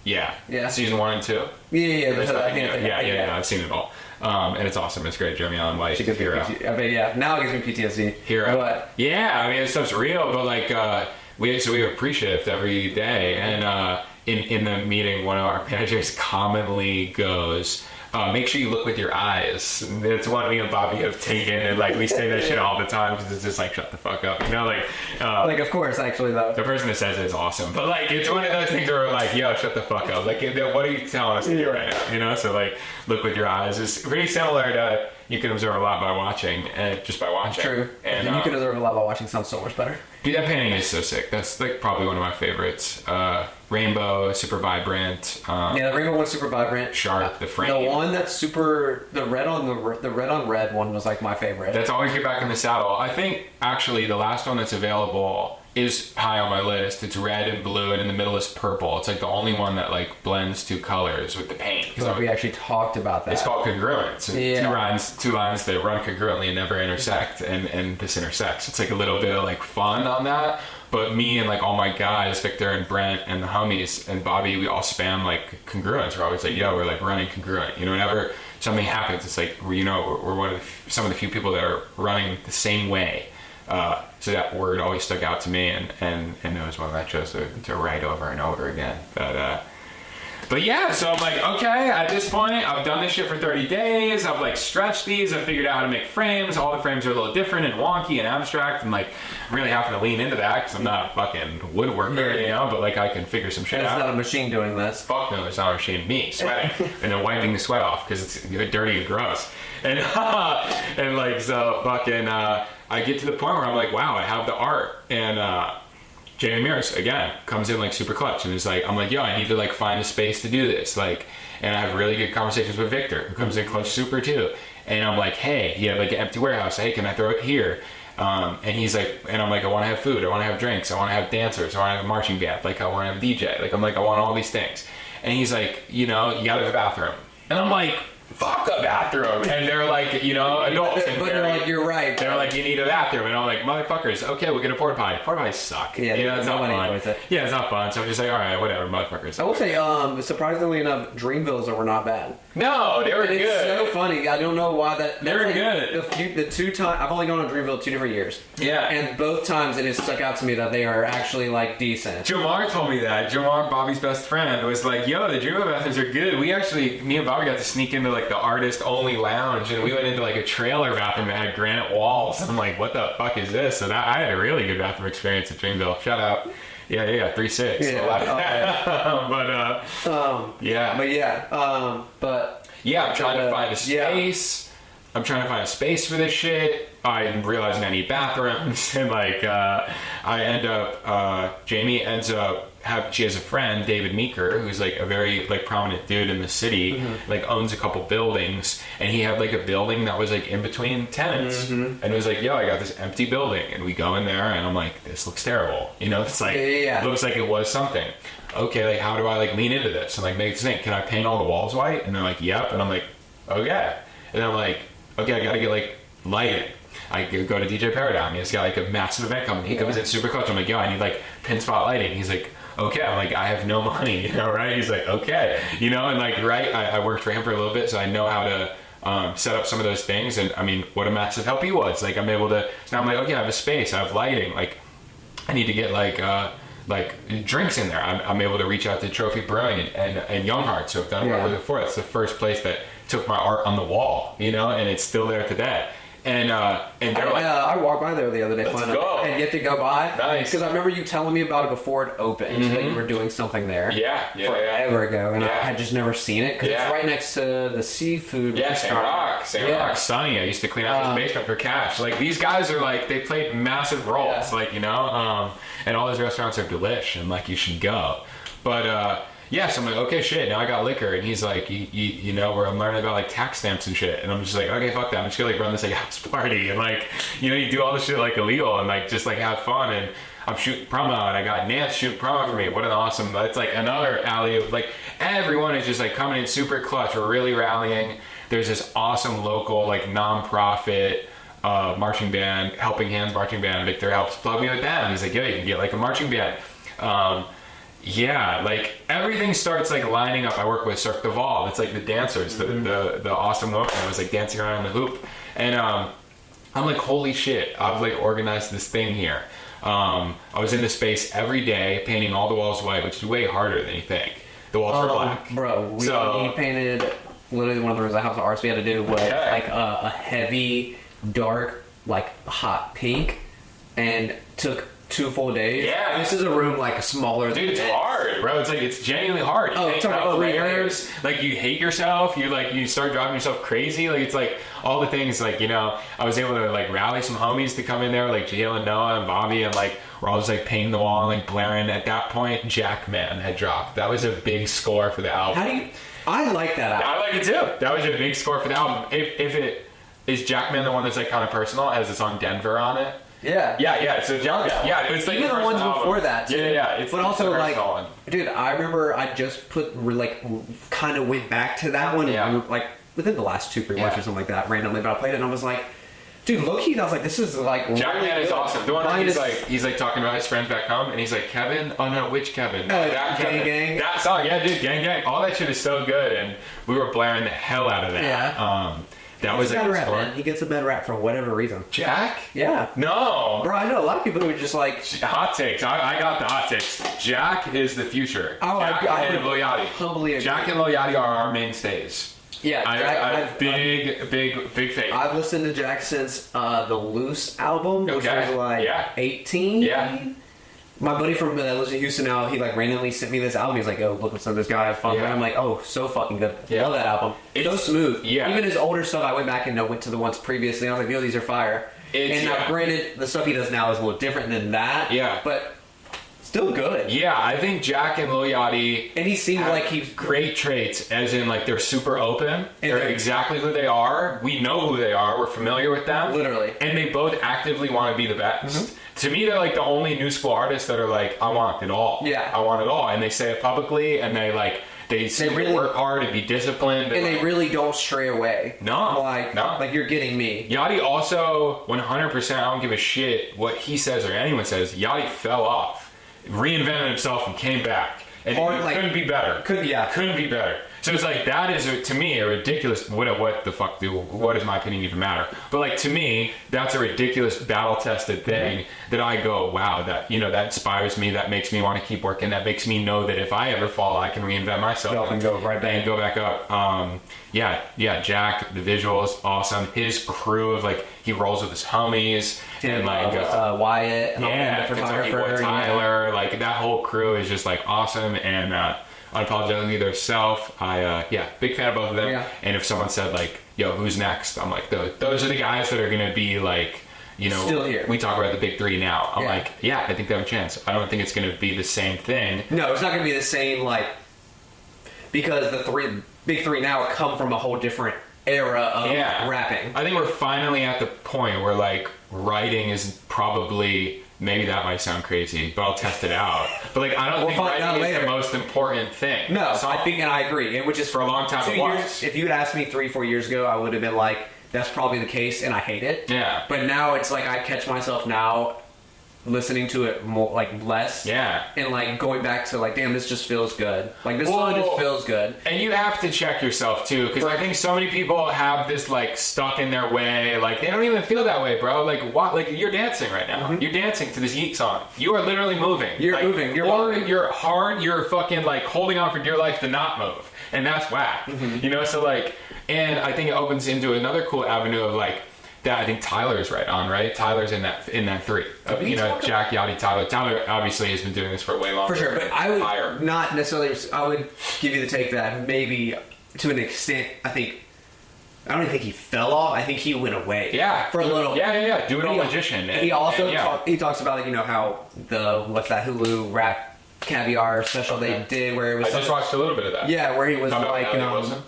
S1: yeah! Yeah. Season 1 and 2.
S2: Yeah.
S1: I've seen it all. And it's awesome. It's great. Jeremy Allen White.
S2: She gives me now it gives me PTSD.
S1: Hero.
S2: But,
S1: yeah, I mean, this stuff's real, but like, we have a pre-shift every day, and in the meeting, one of our managers commonly goes, make sure you look with your eyes. And it's one me and Bobby have taken, and like we say that shit all the time because it's just like, shut the fuck up, you know, like
S2: of course, actually though,
S1: the person that says it is awesome, but like it's one of those things where we're like, yo, shut the fuck up, like what are you telling us to do right now, you know? So like, look with your eyes is pretty similar to you can observe a lot by watching, and just by watching.
S2: True. And you can observe a lot by watching. Sounds so much better.
S1: Dude, that painting is so sick. That's like probably one of my favorites. Rainbow, super vibrant.
S2: Yeah, the rainbow one's super vibrant.
S1: Sharp, the frame.
S2: The one that's super, the red on red one was like my favorite.
S1: That's always get back in the saddle. I think actually the last one that's available is high on my list. It's red and blue, and in the middle is purple. It's like the only one that like blends two colors with the paint.
S2: Like we actually talked about that.
S1: It's called congruence.
S2: Yeah.
S1: Two lines that run congruently and never intersect, and this intersects. It's like a little bit of like fun on that. But me and like all my guys, Victor and Brent and the homies and Bobby, we all spam like congruence. We're always like, yo, we're like running congruent. You know, whenever something happens, it's like, we're one of some of the few people that are running the same way. So that word always stuck out to me, and it was one that I chose to write over and over again. But yeah, so I'm like, okay, at this point, I've done this shit for 30 days. I've like stretched these. I've figured out how to make frames. All the frames are a little different and wonky and abstract. And like, I'm really having to lean into that because I'm not a fucking woodworker, you know, but like I can figure some shit out.
S2: It's not a machine doing this.
S1: Fuck no, it's not a machine. Me sweating and then wiping the sweat off because it's dirty and gross. And like, so fucking, I get to the point where I'm like, wow, I have the art. And, Jamie Mears again comes in like super clutch and is like, I'm like, yo, I need to like find a space to do this, like, and I have really good conversations with Victor, who comes in clutch super too, and I'm like, hey, you have like an empty warehouse, hey, can I throw it here? And he's like, and I'm like, I want to have food, I want to have drinks, I want to have dancers, I want to have a marching band, like I want to have a DJ, like I'm like, I want all these things, and he's like, you know, you gotta have a bathroom, and I'm like, fuck a bathroom. And they're like, you know, adults.
S2: But they're like, you're right.
S1: They're like, you need a bathroom. And I'm like, motherfuckers, okay, we'll get a porta potty. Porta potties suck.
S2: Yeah,
S1: you know, it's not fun.
S2: It.
S1: Yeah, it's not fun. So I'm just like, all right, whatever, motherfuckers.
S2: I will say, surprisingly enough, Dreamvilles were not bad.
S1: No, they were good.
S2: It's so funny. I don't know why that.
S1: They were
S2: like
S1: good.
S2: The two times I've only gone to Dreamville 2 different years.
S1: Yeah.
S2: And both times it has stuck out to me that they are actually like decent.
S1: Jamar told me that. Jamar, Bobby's best friend, was like, yo, the Dreamville bathrooms are good. Me and Bobby got to sneak into like the artist only lounge, and we went into like a trailer bathroom that had granite walls. I'm like, what the fuck is this? And I had a really good bathroom experience at Dreamville. Shout out. Yeah, 3-6.
S2: But
S1: I'm trying to find a space. I'm trying to find a space for this shit. I'm realizing I need bathrooms, and like I end up Jamie ends up she has a friend, David Meeker, who's like a very like prominent dude in the city, like owns a couple buildings, and he had like a building that was like in between tenants, and it was like, yo, I got this empty building, and we go in there, and I'm like, this looks terrible, you know, it's like looks like it was something. Okay, like how do I like lean into this and like make it think? Can I paint all the walls white? And they're like, yep, and I'm like, okay, and I'm like, okay, I gotta get like lighting. I go to DJ Paradigm. He's got like a massive event coming. He comes in super clutch. I'm like, yo, I need like pin spot lighting. He's like, okay. I'm like, I have no money, right? He's like, okay, and like, right. I worked for him for a little bit, so I know how to set up some of those things. And I mean, what a massive help he was. Like, I'm able to. So now I'm like, okay, I have a space. I have lighting. Like, I need to get like drinks in there. I'm able to reach out to Trophy Brewing and Young Hearts, who I've done work with before. That's the first place that took my art on the wall, and it's still there today. And they're like,
S2: I walked by there the other day,
S1: and
S2: get to go by.
S1: Nice,
S2: because I remember you telling me about it before it opened. That you were doing something there. Forever ago, and I had just never seen it because it's right next to the seafood.
S1: Yeah, St. Rock, Sunny. I used to clean out his basement for cash. Like, these guys are like, they played massive roles, and all those restaurants are delish, and like, you should go. But so I'm like, okay, shit, now I got liquor. And he's like, where I'm learning about like tax stamps and shit. And I'm just like, okay, fuck that. I'm just gonna like run this like house party and like, you do all this shit like illegal and like just like have fun. And I'm shooting promo, and I got Nance shooting promo for me. What an awesome, that's like another alley. Like, everyone is just like coming in super clutch. We're really rallying. There's this awesome local like non-profit marching band, Helping Hands marching band. Victor helps plug me with them. He's like, yo, you can get like a marching band. Like everything starts like lining up. I work with Cirque du Val. It's like the dancers, the awesome woman. I was like dancing around in the hoop, and I'm like, holy shit! I've like organized this thing here. I was in the space every day, painting all the walls white, which is way harder than you think. The walls are black,
S2: bro. We painted literally one of the rooms of the House of Arts. We had to do was like a heavy, dark, like hot pink, and took 2 full days.
S1: Yeah.
S2: This is a room like smaller than
S1: it's hard, bro. It's like, it's genuinely hard. Layers. Like, you hate yourself. You start driving yourself crazy. Like, it's like all the things, like, I was able to like rally some homies to come in there, like Jill and Noah and Bobby, and like we're all just like painting the wall and like blaring. At that point, Jackman had dropped. That was a big score for the album.
S2: I like that album.
S1: I like it too. That was a big score for the album. If it is Jackman the one that's like kind of personal, as the song Denver on it. Yeah. So it's like
S2: even the ones before that. Too.
S1: Yeah.
S2: But also like, dude, I remember I just kind of went back to that one. Yeah. Like within the last 2-3 months or something like that, randomly. But I played it and I was like, dude, low key, I was like, this is like
S1: Jackman is awesome. The one where he's like talking about his friends back home, and he's like, Kevin? Oh no, which Kevin? That Kevin.
S2: Gang.
S1: That song, yeah, dude, gang. All that shit is so good, and we were blaring the hell out of that.
S2: Yeah.
S1: That was a bad
S2: rap, man. He gets a bad rap for whatever reason.
S1: Jack?
S2: Yeah.
S1: No.
S2: Bro, I know a lot of people who are just like...
S1: Hot takes. I got the hot takes. Jack is the future.
S2: Oh,
S1: Jack and Lil Yachty.
S2: Humbly agree.
S1: Jack and Lil Yachty are our mainstays.
S2: Yeah,
S1: I have big faith.
S2: I've listened to Jack since the Loose album, which was like 18.
S1: Yeah.
S2: My buddy from lives in Houston now, he like randomly sent me this album. He's like, "Oh, look at some of this guy, have fun." And I'm like, "Oh, so fucking good. Love that album. It's so smooth."
S1: Yeah.
S2: Even his older stuff, I went back and went to the ones previously. And I was like, "Yo, these are fire." Now, granted, the stuff he does now is a little different than that.
S1: Yeah.
S2: But still good.
S1: Yeah, I think Jack and Lil Yachty,
S2: and he seems like he's
S1: great traits, as in like they're super open. They're exactly who they are. We know who they are. We're familiar with them.
S2: Literally.
S1: And they both actively want to be the best. Mm-hmm. To me, they're like the only new school artists that are like, I want it all.
S2: Yeah.
S1: I want it all. And they say it publicly, and they really work hard and be disciplined.
S2: And they really don't stray away.
S1: No.
S2: Like you're getting me.
S1: Yachty also, 100%, I don't give a shit what he says or anyone says. Yachty fell off, reinvented himself, and came back. And couldn't be better. Couldn't be better. So it's like, that is, to me, a ridiculous, what the fuck what does my opinion even matter? But like, to me, that's a ridiculous battle-tested thing that I go, wow, that inspires me, that makes me want to keep working, that makes me know that if I ever fall, I can reinvent myself.
S2: And go right back.
S1: And go back up. Jack, the visuals, awesome. His crew of like, he rolls with his homies. And like,
S2: Wyatt. And
S1: photographer. Tyler, like that whole crew is just like awesome. And, unapologetically their self. Big fan of both of them. Yeah. And if someone said like, yo, who's next? I'm like, those are the guys that are gonna be like,
S2: still here.
S1: We talk about the big three now. I'm like, I think they have a chance. I don't think it's gonna be the same thing.
S2: No, it's not gonna be the same, like, because the big three now come from a whole different era of rapping.
S1: I think we're finally at the point where like writing is probably, maybe that might sound crazy, but I'll test it out. But like, I don't think writing is the most important thing.
S2: No, so I think, and I agree, which is
S1: for a long time it was.
S2: If you had asked me 3-4 years ago, I would have been like, that's probably the case, and I hate it.
S1: Yeah.
S2: But now it's like I catch myself now listening to it more, like less.
S1: Yeah.
S2: And like going back to like, damn, this just feels good. Like this song just feels good.
S1: And you have to check yourself too, because I think so many people have this like stuck in their way. Like they don't even feel that way, bro. Like what? Like you're dancing right now. You're dancing to this Yeet song. You are literally moving.
S2: You're
S1: like,
S2: moving.
S1: You're hard. You're fucking like holding on for dear life to not move, and that's whack. You know. So like, and I think it opens into another cool avenue of like. That I think Tyler's right on, right? Tyler's in that 3. You know, Jack, Yachty, Tyler. Tyler obviously has been doing this for way longer.
S2: For sure, but I would not necessarily. I would give you the take that maybe to an extent. I don't even think he fell off. I think he went away.
S1: Yeah,
S2: for a little.
S1: Yeah. Do it on Magician.
S2: He also he talks about like, you know, how what's that Hulu rap caviar special they did where it was.
S1: I just watched a little bit of that.
S2: Yeah, where he was like
S1: Wilson?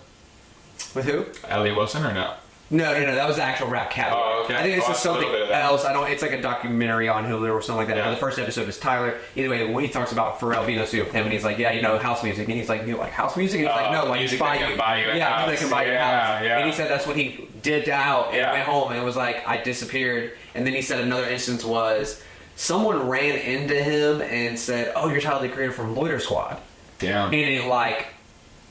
S2: With who?
S1: Elliot Wilson or no?
S2: No, that was the actual rap caviar.
S1: Oh, okay.
S2: I think it's just something else. I don't. It's like a documentary on Hulu or something like that.
S1: Yeah.
S2: The first episode is Tyler. Either way, when he talks about Pharrell being a studio with him, and he's like, yeah, you know, house music, and he's like, you like house music? And he's like, no, like
S1: music
S2: buy
S1: that
S2: you,
S1: can buy you a
S2: yeah,
S1: house.
S2: they can buy your house.
S1: Yeah.
S2: And he said that's when he dipped out and went home, and it was like I disappeared. And then he said another instance was someone ran into him and said, "Oh, you're Tyler the Creator from Loiter Squad."
S1: Damn.
S2: And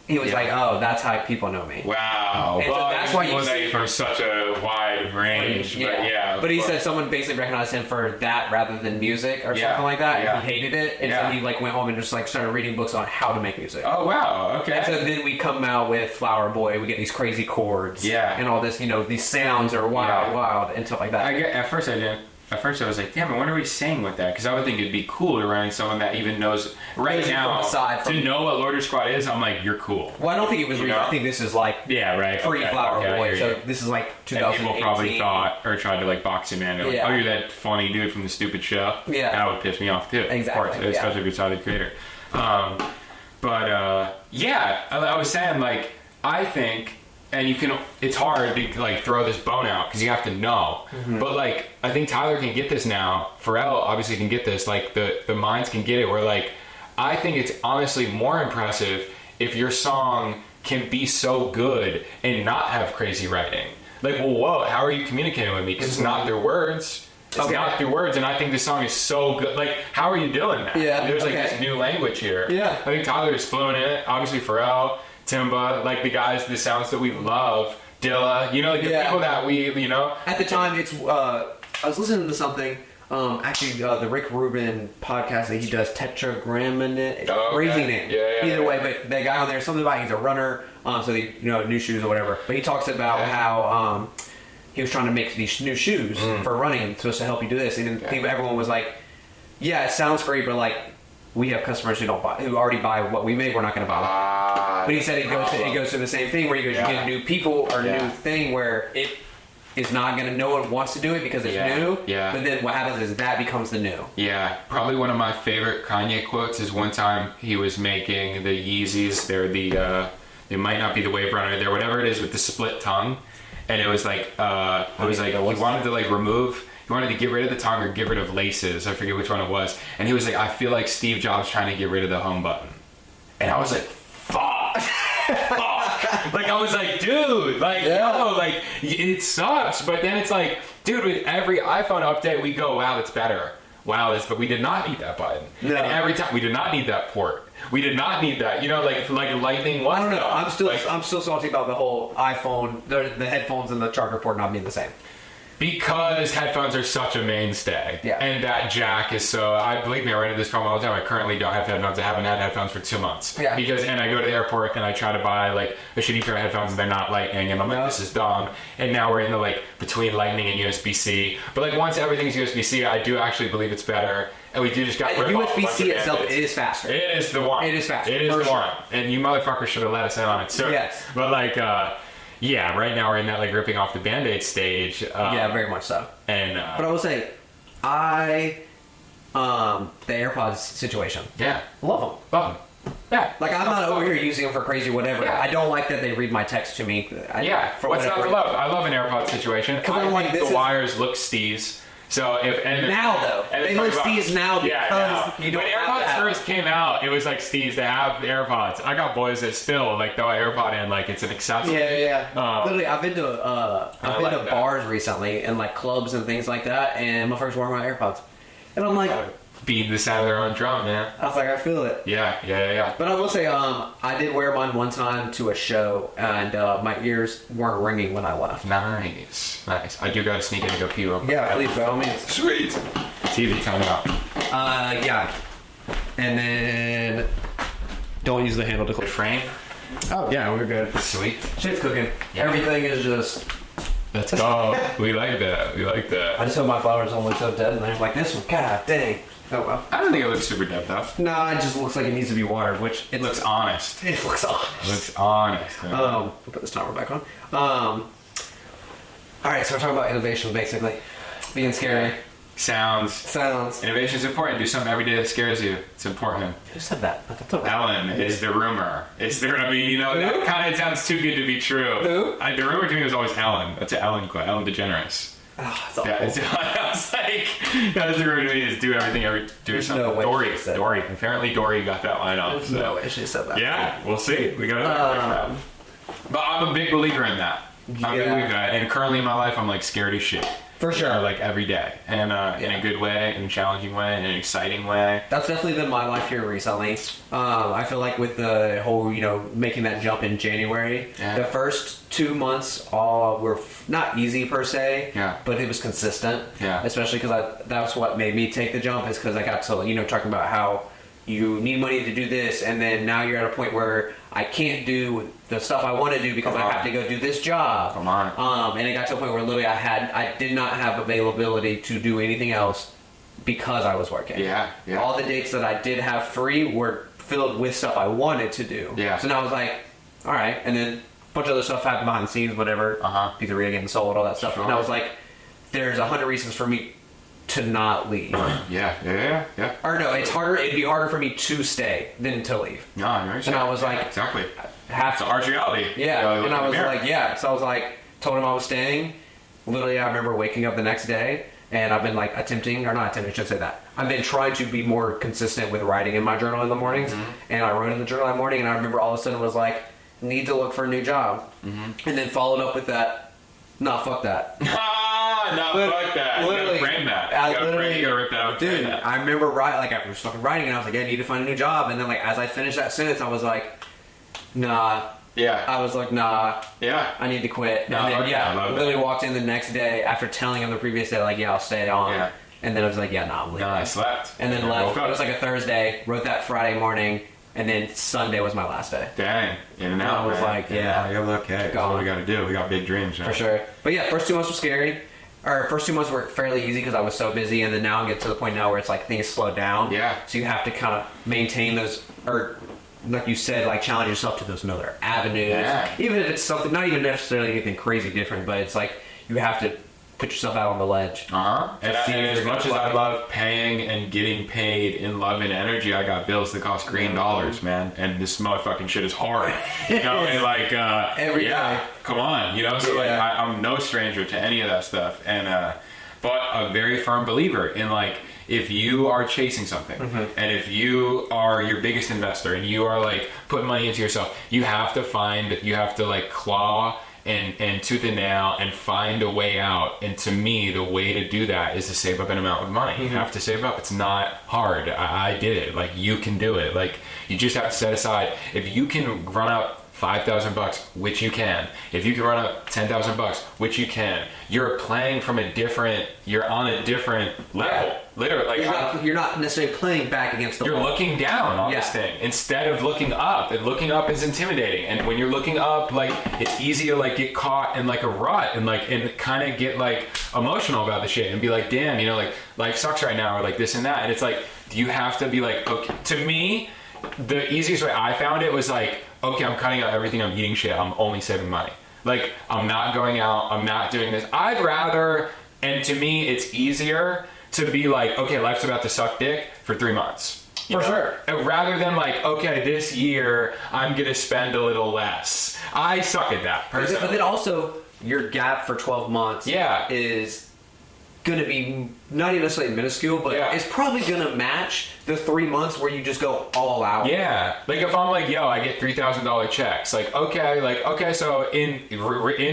S2: he was like, "Oh, that's how people know me."
S1: Wow.
S2: And so that's why you see
S1: from such a wide range.
S2: But he said someone basically recognized him for that rather than music or something like that.
S1: Yeah.
S2: And he hated it, and so he like went home and just like started reading books on how to make music.
S1: Oh wow. Okay.
S2: And so then we come out with Flower Boy. We get these crazy chords.
S1: Yeah.
S2: And all this, you know, these sounds are wild and stuff like that.
S1: At first I didn't. At first I was like, damn, I wonder what he's saying with that. Because I would think it'd be cool to run someone that even knows right now to know what Loiter Squad is. I'm like, you're cool.
S2: Well, I don't think it was. I think this is like pre-Flower Boy. So this is like 2018.
S1: And people probably thought or tried to like box him in. Like, oh, you're that funny dude from the stupid show.
S2: Yeah.
S1: That would piss me off too.
S2: Exactly.
S1: Of course, especially if you're Tyler the Creator. I was saying like I think. And it's hard to like throw this bone out because you have to know. But like, I think Tyler can get this now. Pharrell obviously can get this. Like the minds can get it where like, I think it's honestly more impressive if your song can be so good and not have crazy writing. Like, well, whoa, how are you communicating with me? Because it's not their words. It's not through words. And I think this song is so good. Like, how are you doing that?
S2: Yeah.
S1: There's like this new language here.
S2: Yeah.
S1: I think Tyler is fluent in it. Obviously Pharrell. Timba, like the guys, the sounds that we love, Dilla, you know, like the people that we, you know.
S2: At the time, I was listening to something, the Rick Rubin podcast that he does, Tetragrammaton, crazy name. Either way, but that guy on there, something about he's a runner, so they, you know, new shoes or whatever. But he talks about how he was trying to make these new shoes for running, supposed to help you do this, and everyone was like, yeah, it sounds great, but like, we have customers who already buy what we make. We're not going to buy that. But he said it goes to the same thing where you get new people or new thing where it is not going to. No one wants to do it because it's new. Yeah. But then what happens is that becomes the new.
S1: Yeah. Probably one of my favorite Kanye quotes is one time he was making the Yeezys. They're they might not be the Wave Runner. They're whatever it is with the split tongue, and it was like he wanted to like remove. He wanted to get rid of the tongue or get rid of laces. I forget which one it was. And he was like, I feel like Steve Jobs trying to get rid of the home button. And I was like, fuck. Fuck. Like, I was like, dude, like, yo, like, it sucks. But then it's like, dude, with every iPhone update, we go, wow, it's better. Wow, but we did not need that button. No. And every time, we did not need that port. We did not need that. You know, like Lightning was.
S2: I don't know. I'm still salty about the whole iPhone, the headphones and the charger port not being the same.
S1: Because headphones are such a mainstay. Yeah. And that jack is so... believe me, I run into this problem all the time. I currently don't have headphones. I haven't had headphones for 2 months. Yeah. And I go to the airport and I try to buy like a shitty pair of headphones and they're not Lightning. And I'm like, this is dumb. And now we're in the like between Lightning and USB-C. But like once everything's USB-C, I do actually believe it's better. And we do just got
S2: USB-C itself is faster.
S1: It is the one.
S2: It is faster.
S1: It is the one. And you motherfuckers should have let us in on it sooner. Yes. But like... yeah, right now we're in that like ripping off the Band-Aid stage.
S2: Yeah, very much so.
S1: And
S2: but I will say, the AirPods situation.
S1: Yeah,
S2: love
S1: them. Yeah,
S2: like I'm not over here using them for crazy whatever. Yeah. I don't like that they read my text to me.
S1: What's not to love? I love an AirPods situation. Because I think the wires look steez. So
S2: now though, they know Steve's now because you don't
S1: when
S2: have
S1: AirPods
S2: that.
S1: first came out, it was like Steve's to have AirPods. I got boys that still like throw an AirPod in like it's an accessory.
S2: Literally, I've been to bars recently and like clubs and things like that, and my first wearing my AirPods, and I'm like,
S1: beat the sound of their own drum, man.
S2: I was like, I feel it.
S1: Yeah.
S2: But I will say, I did wear mine one time to a show, and my ears weren't ringing when I left.
S1: Nice. I do gotta sneak in and go pee real quick.
S2: Yeah, please, by all means.
S1: Sweet. TV time out.
S2: Yeah. And then don't use the handle to click.
S1: Frame.
S2: Oh yeah, we're good.
S1: Sweet.
S2: Shit's cooking.
S1: Yeah.
S2: Everything is just.
S1: Let's go. We like that.
S2: I just hope my flowers don't look so dead, and they're like this one. God dang. Oh well.
S1: I don't think it looks super dead though.
S2: No, it just looks like it needs to be watered, which
S1: It looks honest.
S2: It looks honest.
S1: It looks honest.
S2: We'll put this timer back on. All right, so we're talking about innovation, basically. Being scary.
S1: Sounds. Innovation is important. Do something every day that scares you. It's important.
S2: Who said that? That's a
S1: Ellen is the rumor. Is there? I mean, that kind of sounds too good to be true.
S2: Who?
S1: The rumor to me was always Ellen. That's an Ellen quote. Ellen DeGeneres.
S2: Oh,
S1: Yeah, I was like, that was the rumor to me is do everything, do something.
S2: No way
S1: Dory.
S2: she said
S1: Dory. Apparently Dory got that line off.
S2: There's
S1: So.
S2: no way she said that.
S1: Yeah, we'll see. We got to But I'm a big believer in that. I'm a big believer in that. And currently in my life, I'm like scared as shit.
S2: For sure.
S1: Like every day. And in a good way, in a challenging way, in an exciting way.
S2: That's definitely been my life here recently. I feel like with the whole, making that jump in January, the first 2 months were not easy per se, but it was consistent.
S1: Yeah.
S2: Especially because that's what made me take the jump, is because I got to, talking about how you need money to do this, and then now you're at a point where I can't do the stuff I want to do because I have to go do this job.
S1: Come on.
S2: And it got to a point where literally I did not have availability to do anything else because I was working.
S1: Yeah.
S2: All the dates that I did have free were filled with stuff I wanted to do.
S1: Yeah.
S2: So now I was like, all right, and then a bunch of other stuff happened behind the scenes, whatever. Pizzeria getting sold, all that stuff.
S1: Sure.
S2: And I was like, there's 100 reasons for me to not leave.
S1: Yeah.
S2: Or no, it'd be harder for me to stay than to leave.
S1: No, I understand.
S2: And I was like,
S1: exactly.
S2: Have
S1: It's a harsh reality.
S2: Yeah, and I was like, So I was like, told him I was staying. Literally, I remember waking up the next day, and I've been like I shouldn't say that. I've been trying to be more consistent with writing in my journal in the mornings, and I wrote in the journal in the morning, and I remember all of a sudden was like, need to look for a new job, and then followed up with that, nah, fuck that.
S1: Fuck that.
S2: Literally,
S1: you gotta frame that. You gotta rip that out.
S2: Dude, I remember I was fucking writing, and I was like, I need to find a new job, and then like as I finished that sentence, I was like, nah.
S1: Yeah.
S2: I was like, nah.
S1: Yeah.
S2: I need to quit.
S1: No,
S2: And then,
S1: I love
S2: literally walked in the next day after telling him the previous day, like, I'll stay on.
S1: Yeah.
S2: And then I was like, nah, I'm leaving.
S1: No, I slept.
S2: And then left. It was like a Thursday. Wrote that Friday morning, and then Sunday was my last day.
S1: Dang. In and out.
S2: I was like, yeah.
S1: Okay. That's what we gotta do. We got big dreams.
S2: For sure. But yeah, first 2 months were scary. First 2 months were fairly easy because I was so busy, and then now I get to the point now where it's like things slow down.
S1: Yeah.
S2: So you have to kind of maintain those, or like you said, like challenge yourself to those other avenues.
S1: Yeah.
S2: Even if it's something, not even necessarily anything crazy different, but it's like you have to put yourself out on the ledge.
S1: And as much as I love paying and getting paid in love and energy, I got bills that cost green dollars, man. And this motherfucking shit is hard. And like,
S2: every day.
S1: Come on, So like, I'm no stranger to any of that stuff. And but a very firm believer in like, if you are chasing something and if you are your biggest investor and you are like putting money into yourself, you have to like claw and tooth and nail and find a way out. And to me, the way to do that is to save up an amount of money. You have to save up. It's not hard. I did it. Like, you can do it. Like, you just have to set aside. If you can run up $5,000, which you can. If you can run up $10,000, which you can, you're on a different level. Literally, like
S2: You're not necessarily playing back against the
S1: you're
S2: wall.
S1: looking down on this thing instead of looking up. And looking up is intimidating. And when you're looking up, like, it's easy to like get caught in like a rut and kind of get like emotional about the shit and be like, damn, like life sucks right now, or like this and that. And it's like, you have to be like, okay. To me, the easiest way I found it was like, okay, I'm cutting out everything, I'm eating shit, I'm only saving money. Like, I'm not going out, I'm not doing this. I'd rather, and to me, it's easier to be like, okay, life's about to suck dick for 3 months.
S2: For sure.
S1: Rather than like, okay, this year, I'm going to spend a little less. I suck at that, personally.
S2: But then also, your gap for 12 months is going to be not even necessarily minuscule, but it's probably going to match the 3 months where you just go all out.
S1: Yeah, like if I'm like, yo, I get $3,000 checks, okay, so in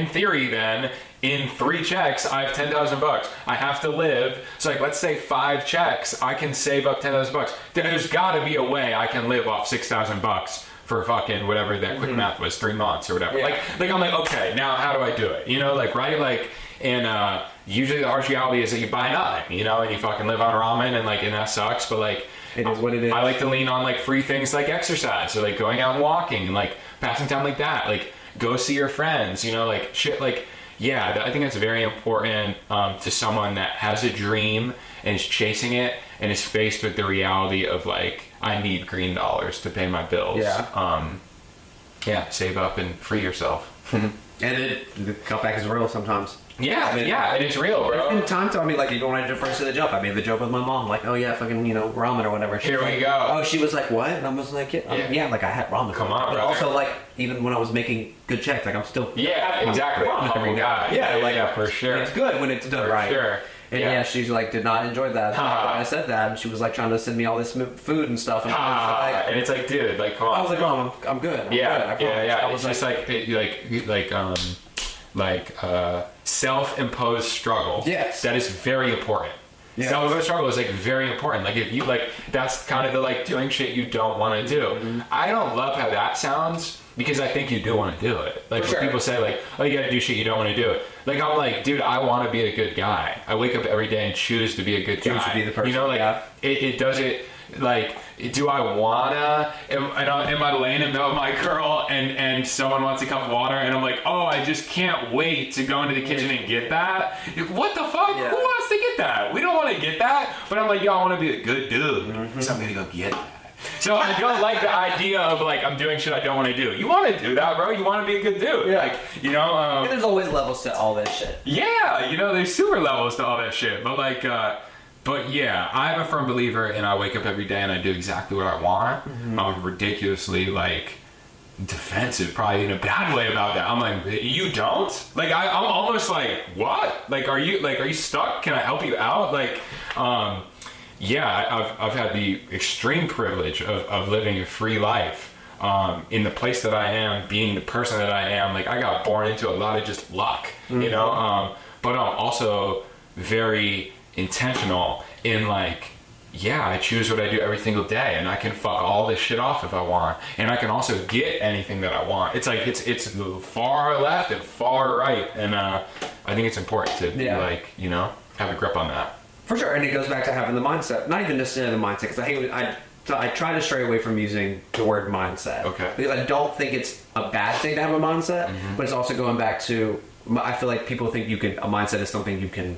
S1: theory then, in 3 checks, I have $10,000. I have to live. So like, let's say 5 checks, I can save up $10,000. There's got to be a way I can live off $6,000 for fucking whatever that quick math was, 3 months or whatever.
S2: Yeah.
S1: Like I'm like, okay, now how do I do it? You know, like, right? Like, and usually the harsh reality is that you buy nothing, you know, and you fucking live on ramen, and that sucks. But like,
S2: it is what it is.
S1: I like to lean on like free things like exercise, or like going out and walking, and like passing time like that. Like, go see your friends, you know, like shit. Like, yeah, I think that's very important to someone that has a dream and is chasing it and is faced with the reality of like, I need green dollars to pay my bills. Yeah. Save up and free yourself.
S2: And the cutback is real sometimes.
S1: Yeah, and it's real, bro.
S2: There's been times, I mean, like, even when I did first to the jump, I made the joke with my mom, like, oh yeah, fucking, you know, ramen or whatever.
S1: Here we go.
S2: Oh, she was like, what? And I was like, yeah, like, I had ramen.
S1: Come on,
S2: but
S1: brother.
S2: also, like, even when I was making good checks, like, I'm still...
S1: Yeah, exactly.
S2: Ramen.
S1: Yeah, for sure.
S2: It's good when it's done right.
S1: Sure.
S2: And she's like, did not enjoy that. I said that, and she was like trying to send me all this food and stuff. And
S1: and it's like, dude, like, come on.
S2: I was like, Mom, I'm good. I'm good. I was
S1: it's just like self-imposed struggle.
S2: Yes.
S1: That is very important.
S2: Yes.
S1: Self-imposed struggle is like very important. Like, if you like, that's kind of the like doing shit you don't want to do.
S2: Mm-hmm.
S1: I don't love how that sounds, because I think you do want to do it. Like, when people say like, oh, you got to do shit you don't want to do it. Like, I'm like, dude, I want to be a good guy. I wake up every day and choose to be a good guy.
S2: Choose to be the person.
S1: You know, like, it does it. Like, do I wanna? Am I laying in bed with my girl and someone wants a cup of water and I'm like, oh, I just can't wait to go into the kitchen and get that? What the fuck?
S2: Yeah.
S1: Who wants to get that? We don't want to get that. But I'm like, yo, I want to be a good dude, so I'm gonna go get that. So I don't like the idea of like, I'm doing shit I don't want to do. You want to do that, bro. You want to be a good dude.
S2: Yeah.
S1: Like, you know.
S2: And there's always levels to all this shit.
S1: Yeah, you know, there's super levels to all that shit. But like, but yeah, I'm a firm believer, and I wake up every day and I do exactly what I want. I'm ridiculously like defensive, probably in a bad way about that. I'm like, you don't? Like, I'm almost like, what? Like, are you stuck? Can I help you out? Like, yeah, I've had the extreme privilege of living a free life. In the place that I am, being the person that I am. Like, I got born into a lot of just luck, you know? But I'm also very intentional in like, yeah, I choose what I do every single day, and I can fuck all this shit off if I want, and I can also get anything that I want. It's like, it's far left and far right, and I think it's important to be like, you know, have a grip on that.
S2: For sure, and it goes back to having the mindset. Not even necessarily the mindset, because I try to stray away from using the word mindset.
S1: Okay.
S2: Because I don't think it's a bad thing to have a mindset, but it's also going back to, I feel like people think a mindset is something you can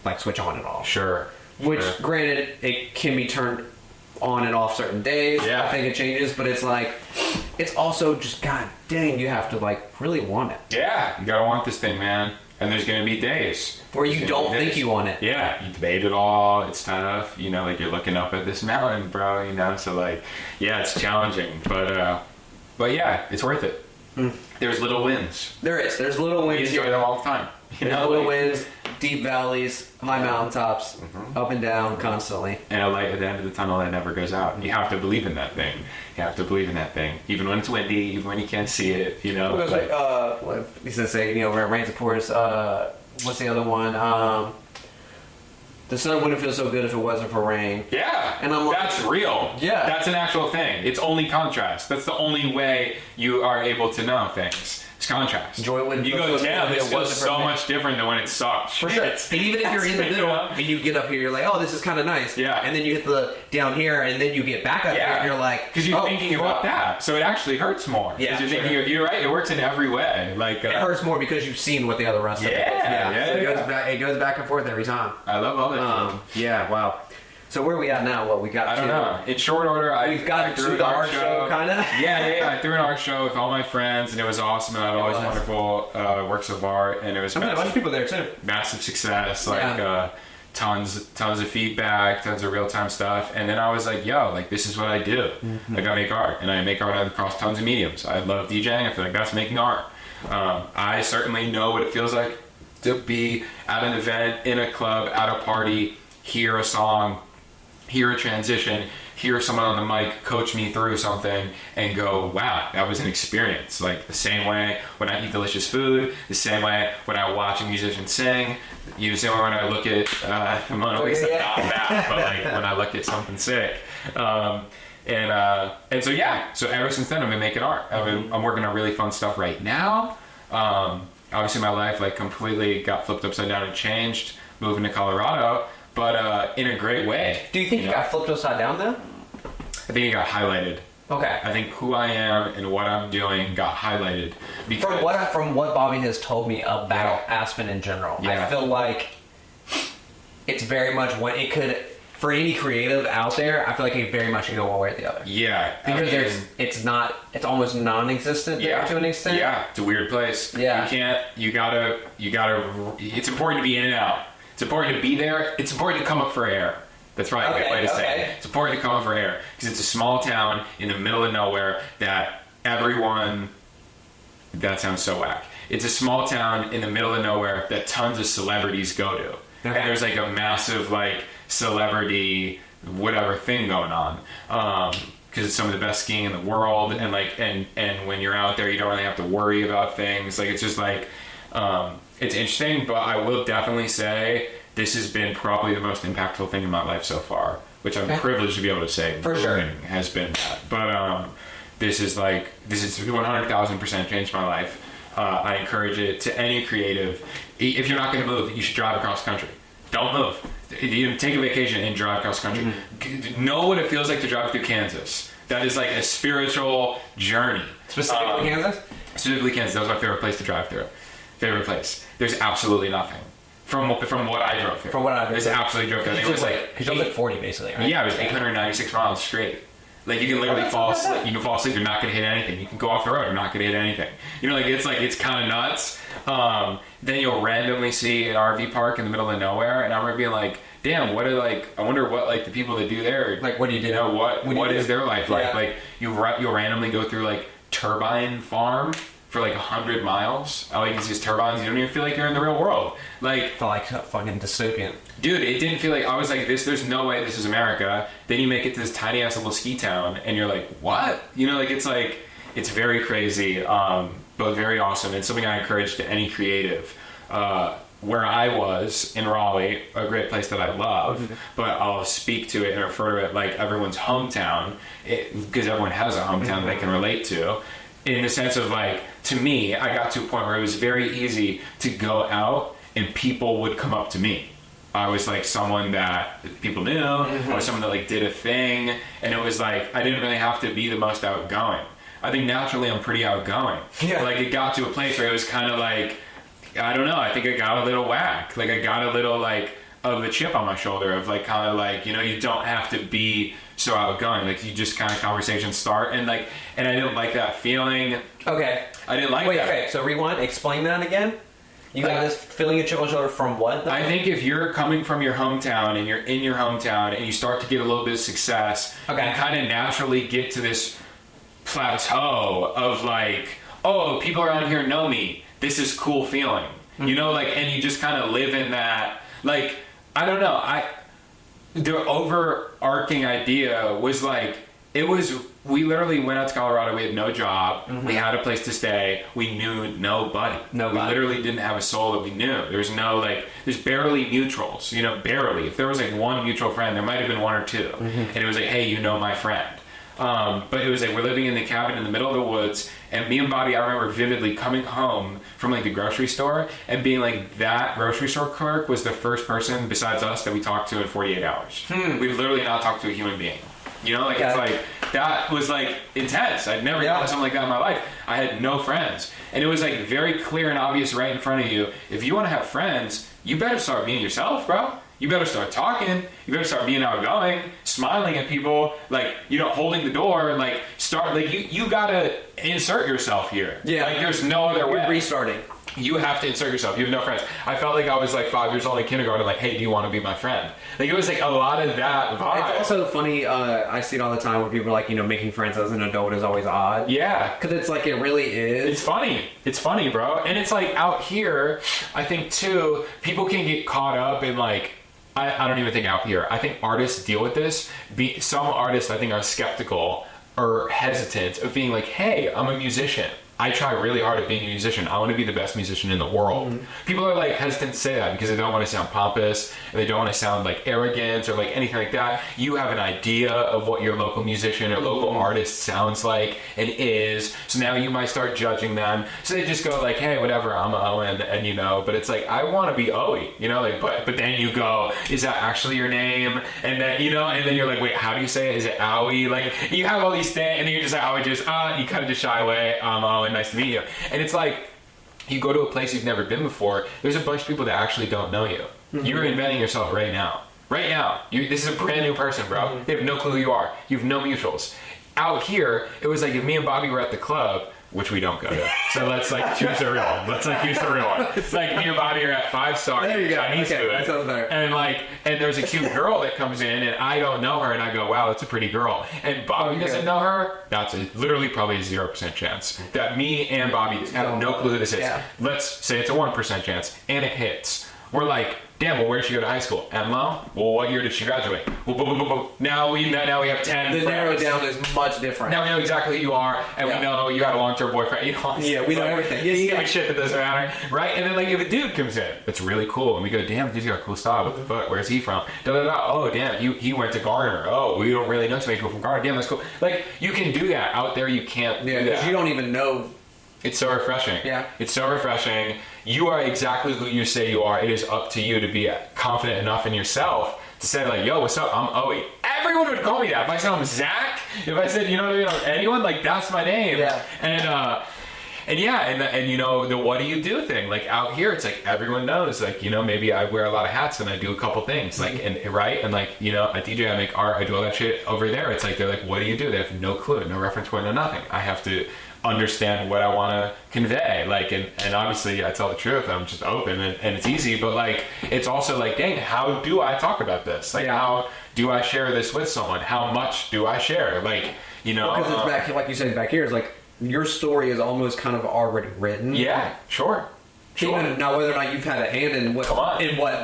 S2: like switch on and off.
S1: Sure.
S2: Which, granted, it can be turned on and off certain days.
S1: Yeah.
S2: I think it changes, but it's like, it's also just, god dang, you have to like really want it.
S1: Yeah, you gotta want this thing, man. And there's gonna be days
S2: where you don't think you want it.
S1: Yeah, you debate it all. It's tough. You know, like, you're looking up at this mountain, bro. You know, so like, yeah, it's challenging, but yeah, it's worth it. There's little wins.
S2: There's little wins.
S1: You enjoy them all the time. You know,
S2: little wins, deep valleys, high mountaintops, up and down constantly.
S1: And a light at the end of the tunnel that never goes out. You have to believe in that thing. You have to believe in that thing, even when it's windy, even when you can't see it. You know.
S2: Because what he said, say, you know, where it rains, of course. What's the other one? The sun wouldn't feel so good if it wasn't for rain.
S1: Yeah,
S2: and I'm like,
S1: that's real.
S2: Yeah,
S1: that's an actual thing. It's only contrast. That's the only way you are able to know things. It's contrast.
S2: Enjoy when
S1: you go down. It feels so much different than when it sucks.
S2: For sure. And even if you're in the middle and you get up here, you're like, oh, this is kind of nice.
S1: Yeah.
S2: And then you hit the down here, and then you get back up here, and you're like,
S1: because you're thinking about that, so it actually hurts more.
S2: Yeah.
S1: You're thinking, you're right. It works in every way. Like
S2: it hurts more because you've seen what the other rest of it is.
S1: Yeah.
S2: So it goes back and forth every time.
S1: I love all that.
S2: Yeah. Wow. So where are we at now? What we got?
S1: I don't know. In short order,
S2: we've got to the art show, kind of.
S1: Yeah. I threw an art show with all my friends, and it was awesome. And I had all these wonderful works of art, and it was
S2: a bunch of people there too.
S1: Massive success, like tons of feedback, tons of real time stuff. And then I was like, yo, like, this is what I do. Like, I make art, and I make art across tons of mediums. I love DJing. I feel like that's making art. I certainly know what it feels like to be at an event, in a club, at a party, hear a song, hear a transition, hear someone on the mic coach me through something, and go, wow, that was an experience. Like the same way when I eat delicious food, the same way when I watch a musician sing, the same way when I look at, Mona Lisa, not that, but like when I look at something sick. And so yeah, so ever since then I've been making art. I'm working on really fun stuff right now. Obviously my life like completely got flipped upside down and changed moving to Colorado, but in a great way.
S2: Do you think you got flipped upside down though?
S1: I think it got highlighted.
S2: Okay.
S1: I think who I am and what I'm doing got highlighted. Because
S2: From what Bobby has told me about Aspen in general, I feel like it's very much when it could, for any creative out there, I feel like it very much can go one way or the other.
S1: Yeah.
S2: Because it's almost non-existent there to an extent.
S1: Yeah, it's a weird place.
S2: Yeah.
S1: You gotta, it's important to be in and out. It's important to be there. It's important to come up for air. That's right, a good way to say it. It's important to come up for air because it's a small town in the middle of nowhere that everyone, that sounds so whack. It's a small town in the middle of nowhere that tons of celebrities go to. And there's like a massive like celebrity whatever thing going on. Because it's some of the best skiing in the world, and like and when you're out there you don't really have to worry about things. Like it's just like it's interesting, but I will definitely say this has been probably the most impactful thing in my life so far, which I'm privileged to be able to say.
S2: For sure.
S1: Has been that. But this is 100,000% changed my life. I encourage it to any creative. If you're not going to move, you should drive across country. Don't move. You take a vacation and drive across country. Know what it feels like to drive through Kansas. That is like a spiritual journey.
S2: Specifically Kansas?
S1: Specifically Kansas. That was my favorite place to drive through. Favorite place. There's absolutely nothing. From what I drove through.
S2: From what I drove
S1: through. There's absolutely drove through.
S2: It was like 40 basically, right?
S1: Yeah, it was 896 miles straight. Like you can literally fall asleep. You can fall asleep. You're not gonna hit anything. You can go off the road. You're not gonna hit anything. You know, it's kind of nuts. Then you'll randomly see an RV park in the middle of nowhere, and I remember being like, "Damn, I wonder what like the people that do there.
S2: Like, what do you do?
S1: You know what is their life like?
S2: Yeah.
S1: Like you'll randomly go through like Turbine Farm for like 100 miles. All you can see is turbines. You don't even feel like you're in the real world. Like
S2: fucking dystopian.
S1: Dude, it didn't feel like, I was like, there's no way this is America. Then you make it to this tiny ass little ski town and you're like, what? You know, it's very crazy, but very awesome. And something I encourage to any creative. Where I was in Raleigh, a great place that I love, but I'll speak to it and refer to it like everyone's hometown, because everyone has a hometown they can relate to. In the sense of like, to me, I got to a point where it was very easy to go out and people would come up to me. I was like someone that people knew, I was someone that like did a thing, and it was like, I didn't really have to be the most outgoing. I think naturally I'm pretty outgoing. Yeah. Like it got to a place where it was kind of like, I don't know, I think I got a little whack. Like I got a little like of a chip on my shoulder of like kind of like, you know, you don't have to be so outgoing. Like you just kind of conversations start and I didn't like that feeling.
S2: Okay.
S1: I didn't like that.
S2: Okay, so rewind, explain that again. You got this feeling a chip on the shoulder from what?
S1: I think if you're coming from your hometown and you're in your hometown and you start to get a little bit of success, you kind of naturally get to this plateau of like, oh, people around here know me. This is cool feeling. You know, like, and you just kind of live in that, like, I don't know. The overarching idea was like, we literally went out to Colorado. We had no job. We had a place to stay. We knew nobody. We literally didn't have a soul that we knew. There's no there's barely mutuals, you know, barely. If there was like one mutual friend, there might have been one or two. And it was like, hey, you know my friend. But it was like, we're living in the cabin in the middle of the woods, and me and Bobby, I remember vividly coming home from like the grocery store and being like, that grocery store clerk was the first person besides us that we talked to in 48 hours. We've literally not talked to a human being. You know, like it's like, that was like intense. I'd never done something like that in my life. I had no friends. And it was like very clear and obvious right in front of you. If you want to have friends, you better start being yourself, bro. You better start talking. You better start being outgoing, smiling at people, like, you know, holding the door, and like start, like you gotta insert yourself here. Yeah. Like there's no other way.
S2: You're restarting.
S1: You have to insert yourself. You have no friends. I felt like I was like 5 years old in kindergarten, like, hey, do you want to be my friend? Like, it was like a lot of that vibe.
S2: It's also funny, I see it all the time where people are like, making friends as an adult is always odd.
S1: Yeah.
S2: Because it's like, it really is.
S1: It's funny. It's funny, bro. And it's like out here, I think too, people can get caught up in like, I don't even think out here. I think artists deal with this. Some artists, I think, are skeptical or hesitant of being like, hey, I'm a musician. I try really hard at being a musician. I want to be the best musician in the world. Mm-hmm. People are like hesitant to say that because they don't want to sound pompous and they don't want to sound like arrogant or like anything like that. You have an idea of what your local musician or local artist sounds like and is. So now you might start judging them. So they just go like, hey, whatever, I'm Owen, and but it's like, I want to be Owie, like, but then you go, is that actually your name? And then, and then you're like, wait, how do you say it? Is it Owie? Like, you have all these things and then you're just like, oh, you kind of just shy away. Owen, nice to meet you. And it's like, you go to a place you've never been before, there's a bunch of people that actually don't know you. Mm-hmm. You're inventing yourself right now. Right now. This is a brand new person, bro. Mm-hmm. They have no clue who you are. You have no mutuals. Out here, it was like if me and Bobby were at the club, which we don't go to. So let's like choose the real one. Let's like use the real one. It's like me and Bobby are at 5-star Chinese food.
S2: That sounds better.
S1: And there's a cute girl that comes in and I don't know her and I go, wow, that's a pretty girl. And Bobby doesn't know her. That's literally probably a 0% chance that me and Bobby have no clue who this is. Yeah. Let's say it's a 1% chance and it hits. We're like, damn, well, where did she go to high school? Enlo? Well, what year did she graduate? Now we have 10
S2: The
S1: friends.
S2: narrow down is much different.
S1: Now we know exactly who you are, and we know you had a long-term boyfriend.
S2: We know everything.
S1: Stupid shit that doesn't matter, right? And then like if a dude comes in, it's really cool, and we go, damn, dude's got a cool style. What the fuck? Where's he from? Oh, damn, he went to Garner. Oh, we don't really know too many people from Garner. Damn, that's cool. Like you can do that out there. You can't.
S2: Yeah, because you don't even know.
S1: It's so refreshing.
S2: Yeah.
S1: It's so refreshing. You are exactly who you say you are. It is up to you to be confident enough in yourself to say like, yo, what's up? I'm Owie. Everyone would call me that. If I said I'm Zach, if I said, anyone, like that's my name.
S2: Yeah.
S1: And the what do you do thing, like out here, it's like everyone knows, like, maybe I wear a lot of hats and I do a couple things, like, and right, and like, I DJ, I make art, I do all that shit. Over there, it's like they're like, what do you do? They have no clue, no reference point, no nothing. I have to understand what I want to convey, like, and obviously I tell the truth, I'm just open and it's easy, but like it's also like, dang, how do I talk about this? Like, how do I share this with someone? How much do I share? Like,
S2: because it's back, like you said, back here, it's like your story is almost kind of already written.
S1: Yeah, sure.
S2: Even now, whether or not you've had a hand in what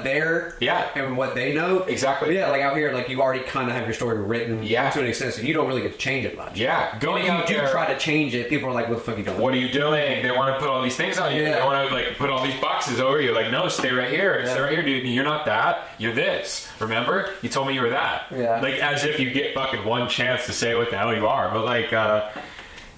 S2: they're and what they know,
S1: exactly.
S2: But yeah, like out here, like you already kind of have your story written to an extent, so you don't really get to change it much.
S1: Yeah, going out there,
S2: try to change it. People are like, "What the fuck are you doing?
S1: What are you doing?" They want to put all these things on you. Yeah. They want to like put all these boxes over you. Like, no, stay right here. Stay right here, dude. You're not that. You're this. Remember, you told me you were that.
S2: Yeah.
S1: Like as if you get fucking one chance to say what the hell you are. But like.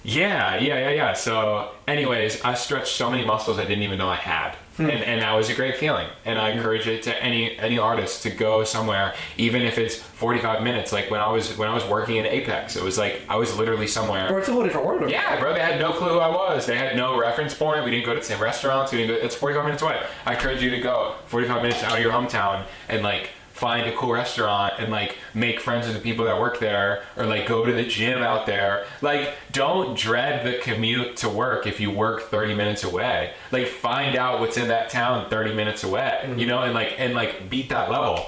S1: Yeah. So, anyways, I stretched so many muscles I didn't even know I had, and that was a great feeling. And I encourage it to any artist to go somewhere, even if it's 45 minutes. Like when I was working in Apex, it was like I was literally somewhere.
S2: Bro, it's a whole different world.
S1: Yeah, bro, they had no clue who I was. They had no reference point. We didn't go to the same restaurants. It's 45 minutes away. I encourage you to go 45 minutes out of your hometown and like. Find a cool restaurant and like make friends with the people that work there, or like go to the gym out there. Like don't dread the commute to work if you work 30 minutes away. Like find out what's in that town 30 minutes away, and like beat that level.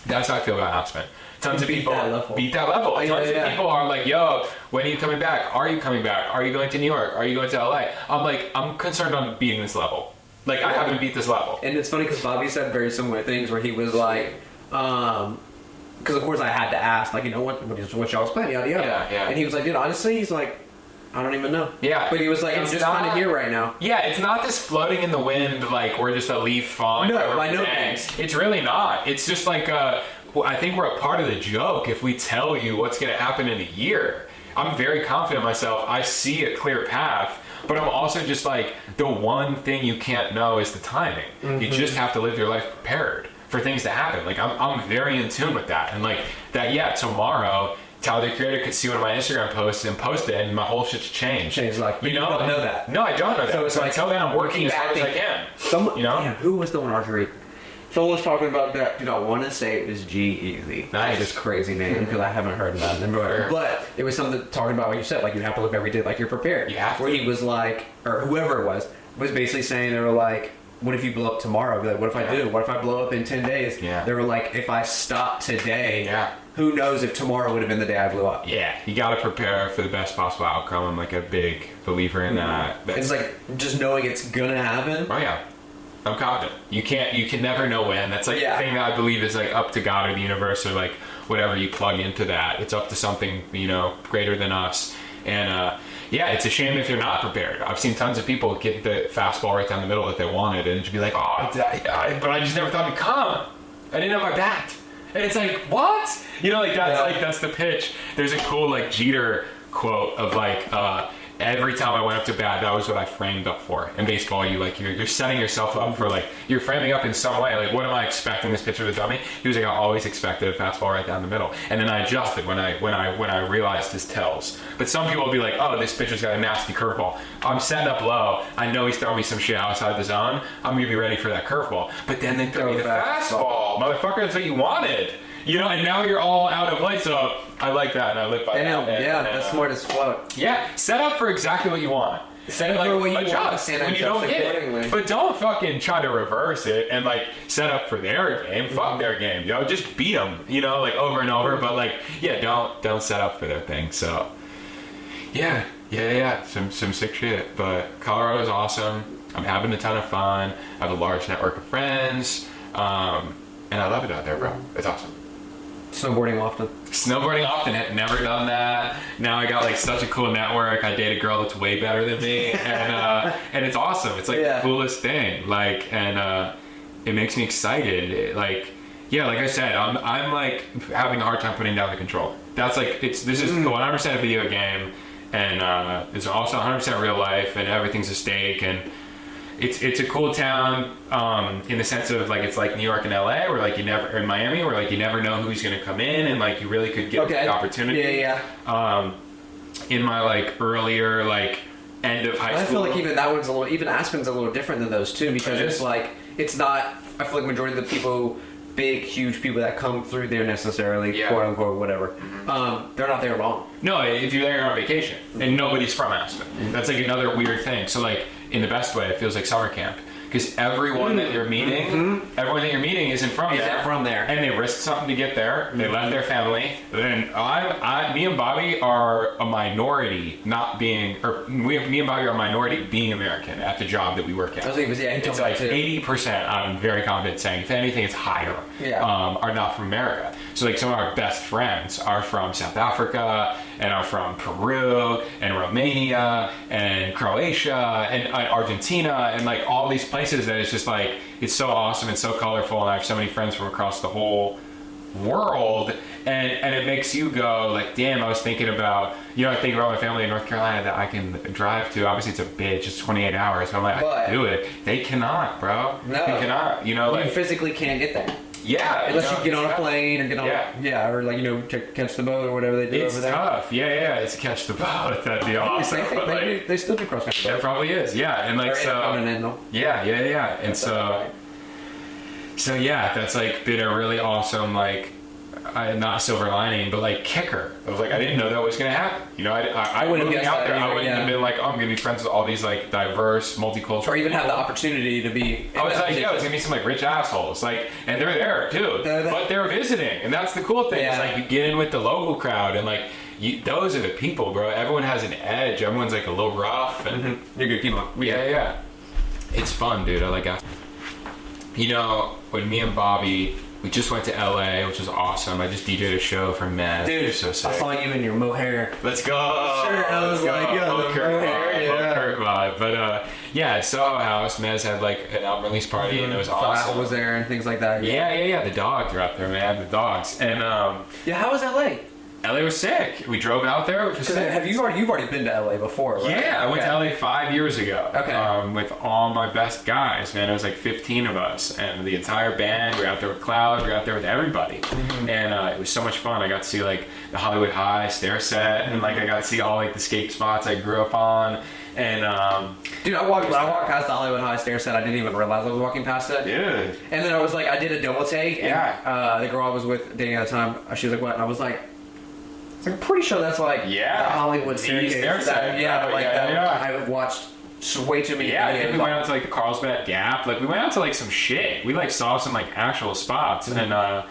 S1: That's how I feel about Aspen. Tons of people beat that level. Tons of people are like, yo, when are you coming back? Are you coming back? Are you going to New York? Are you going to LA? I'm like, I'm concerned on beating this level. Like I haven't beat this level.
S2: And it's funny because Bobby said very similar things where he was like, because of course I had to ask, like, what y'all was playing, yada yada.
S1: Yeah.
S2: And he was like, dude, honestly, he's like, I don't even know.
S1: Yeah.
S2: But he was like, I'm just kind of here right now.
S1: Yeah, it's not this floating in the wind, like we're just a leaf falling.
S2: No, by no means.
S1: It's really not. It's just like, I think we're a part of the joke if we tell you what's going to happen in a year. I'm very confident in myself. I see a clear path. But I'm also just like, the one thing you can't know is the timing. Mm-hmm. You just have to live your life prepared for things to happen. Like I'm very in tune with that, and like that. Tomorrow, Tyler the Creator could see one of my Instagram posts and post it, and my whole shit's changed.
S2: Like you don't know that.
S1: No, I don't know that. So it's like, until then, I'm working as hard as I can.
S2: Damn, who was the one archery? Someone was talking about that. Dude, I want to say it was G-Eazy.
S1: Nice.
S2: This crazy name because I haven't heard that. But it was something talking about what you said. Like you have to live every day like you're prepared.
S1: You have to.
S2: Where he was like, or whoever it was. was basically saying, they were like, what if you blow up tomorrow? I'd be like, what if I do? What if I blow up in 10 days?
S1: Yeah.
S2: They were like, if I stop today,
S1: Yeah.
S2: who knows if tomorrow would have been the day I blew up?
S1: Yeah, you got to prepare for the best possible outcome. I'm like a big believer in that.
S2: It's like just knowing it's gonna happen.
S1: Oh yeah, I'm confident. You can never know when. That's like the thing that I believe is like up to God or the universe or like whatever you plug into that. It's up to something, greater than us. And yeah, it's a shame if you're not prepared. I've seen tons of people get the fastball right down the middle that they wanted, and just be like, oh, but I just never thought it'd come. I didn't have my bat. And it's like, what? That's the pitch. There's a cool like Jeter quote of like, every time I went up to bat, that was what I framed up for. In baseball, you're setting yourself up for like, you're framing up in some way. Like, what am I expecting this pitcher to tell me? He was like, I always expected a fastball right down the middle. And then I adjusted when I realized his tells. But some people will be like, oh, this pitcher's got a nasty curveball. I'm setting up low. I know he's throwing me some shit outside the zone. I'm gonna be ready for that curveball. But then they throw me the fastball. Motherfucker, that's what you wanted. And now you're all out of light, so I like that, and I live by that.
S2: That's smart as fuck.
S1: Yeah, set up for exactly what you want.
S2: Set up for what you want,
S1: when you don't get it. But don't fucking try to reverse it and like set up for their game. Fuck their game, just beat them, like over and over. But like, don't set up for their thing. So, yeah, some sick shit. But Colorado's awesome. I'm having a ton of fun. I have a large network of friends, and I love it out there, bro. It's awesome.
S2: Snowboarding often. Had never done that. Now I got like such a cool network. I date a girl that's way better than me, and it's awesome. It's like the coolest thing. Like, and it makes me excited. Like I said, I'm like having a hard time putting down the control. That's like this is 100% a video game, and it's also 100% real life, and everything's a stake, and it's a cool town in the sense of like it's like New York and LA, where like or in Miami, where like you never know who's gonna come in, and like you really could get the opportunity. In my like earlier like end of high school, I feel like even that one's even Aspen's a little different than those two, because it's like it's not. I feel like majority of the people, big huge people that come through there necessarily, quote unquote, whatever. They're not there long.
S1: No, if you're there on vacation and nobody's from Aspen, that's like another weird thing. So like in the best way, it feels like summer camp. Because everyone that you're meeting, isn't from there. And they risked something to get there. They left their family. Then me and Bobby are a minority me and Bobby are a minority being American at the job that we work at. It's like 80%, I'm very confident saying. If anything, it's higher. Are not from America. So like some of our best friends are from South Africa, and are from Peru, and Romania, and Croatia, and Argentina, and like all these places that it's just like, it's so awesome and so colorful, and I have so many friends from across the whole world, and it makes you go like, damn, I was thinking about, I think about my family in North Carolina that I can drive to. Obviously it's a bitch, it's 28 hours, but I'm like, I can do it. They cannot, bro. No. They cannot,
S2: you physically can't get there.
S1: Yeah,
S2: unless you get on a plane or get on, or like catch the boat or whatever they do over there. It's
S1: tough. It's catch the boat. That'd be awesome.
S2: They still do cross country.
S1: It probably is. And like so. Yeah. And so that's like been a really awesome like. Not silver lining, but like kicker. I was like, I didn't know that was gonna happen. I wouldn't have out there. I wouldn't have been like, oh, I'm gonna be friends with all these like diverse, multicultural,
S2: or even have the opportunity to be.
S1: I was like, it's gonna be some like rich assholes, like, and they're there too, but they're visiting, and that's the cool thing. Is like you get in with the local crowd, and like those are the people, bro. Everyone has an edge. Everyone's like a little rough, and
S2: you're good people.
S1: Yeah. It's fun, dude. I like it. When me and Bobby. We just went to LA, which was awesome. I just DJ'd a show for Mez.
S2: Dude,
S1: so sick.
S2: I saw you in your mohair.
S1: Let's go.
S2: Sure, I was like,
S1: Kurt vibe. But I saw a house. Mez had like an album release party, and it was awesome.
S2: Flat was there and things like that.
S1: Yeah. The dogs were out there, man. The dogs. And
S2: how was LA?
S1: LA was sick. We drove out there, which was sick.
S2: You've already been to LA before, right?
S1: Yeah, I went to LA 5 years ago.
S2: Okay.
S1: With all my best guys, man. It was like 15 of us, and the entire band. We were out there with Cloud. We were out there with everybody, and it was so much fun. I got to see like the Hollywood High stair set, and like I got to see all like the skate spots I grew up on. And
S2: dude, I walked past the Hollywood High stair set. I didn't even realize I was walking past it.
S1: Dude.
S2: And then I was like, I did a double take. And, the girl I was with dating at the time, she was like, "What?" And I was like, I'm pretty sure that's like the Hollywood staircase. I watched way too many.
S1: Yeah, I think we went out to like the Carlsbad Gap. Like we went out to like some shit. We like saw some like actual spots, and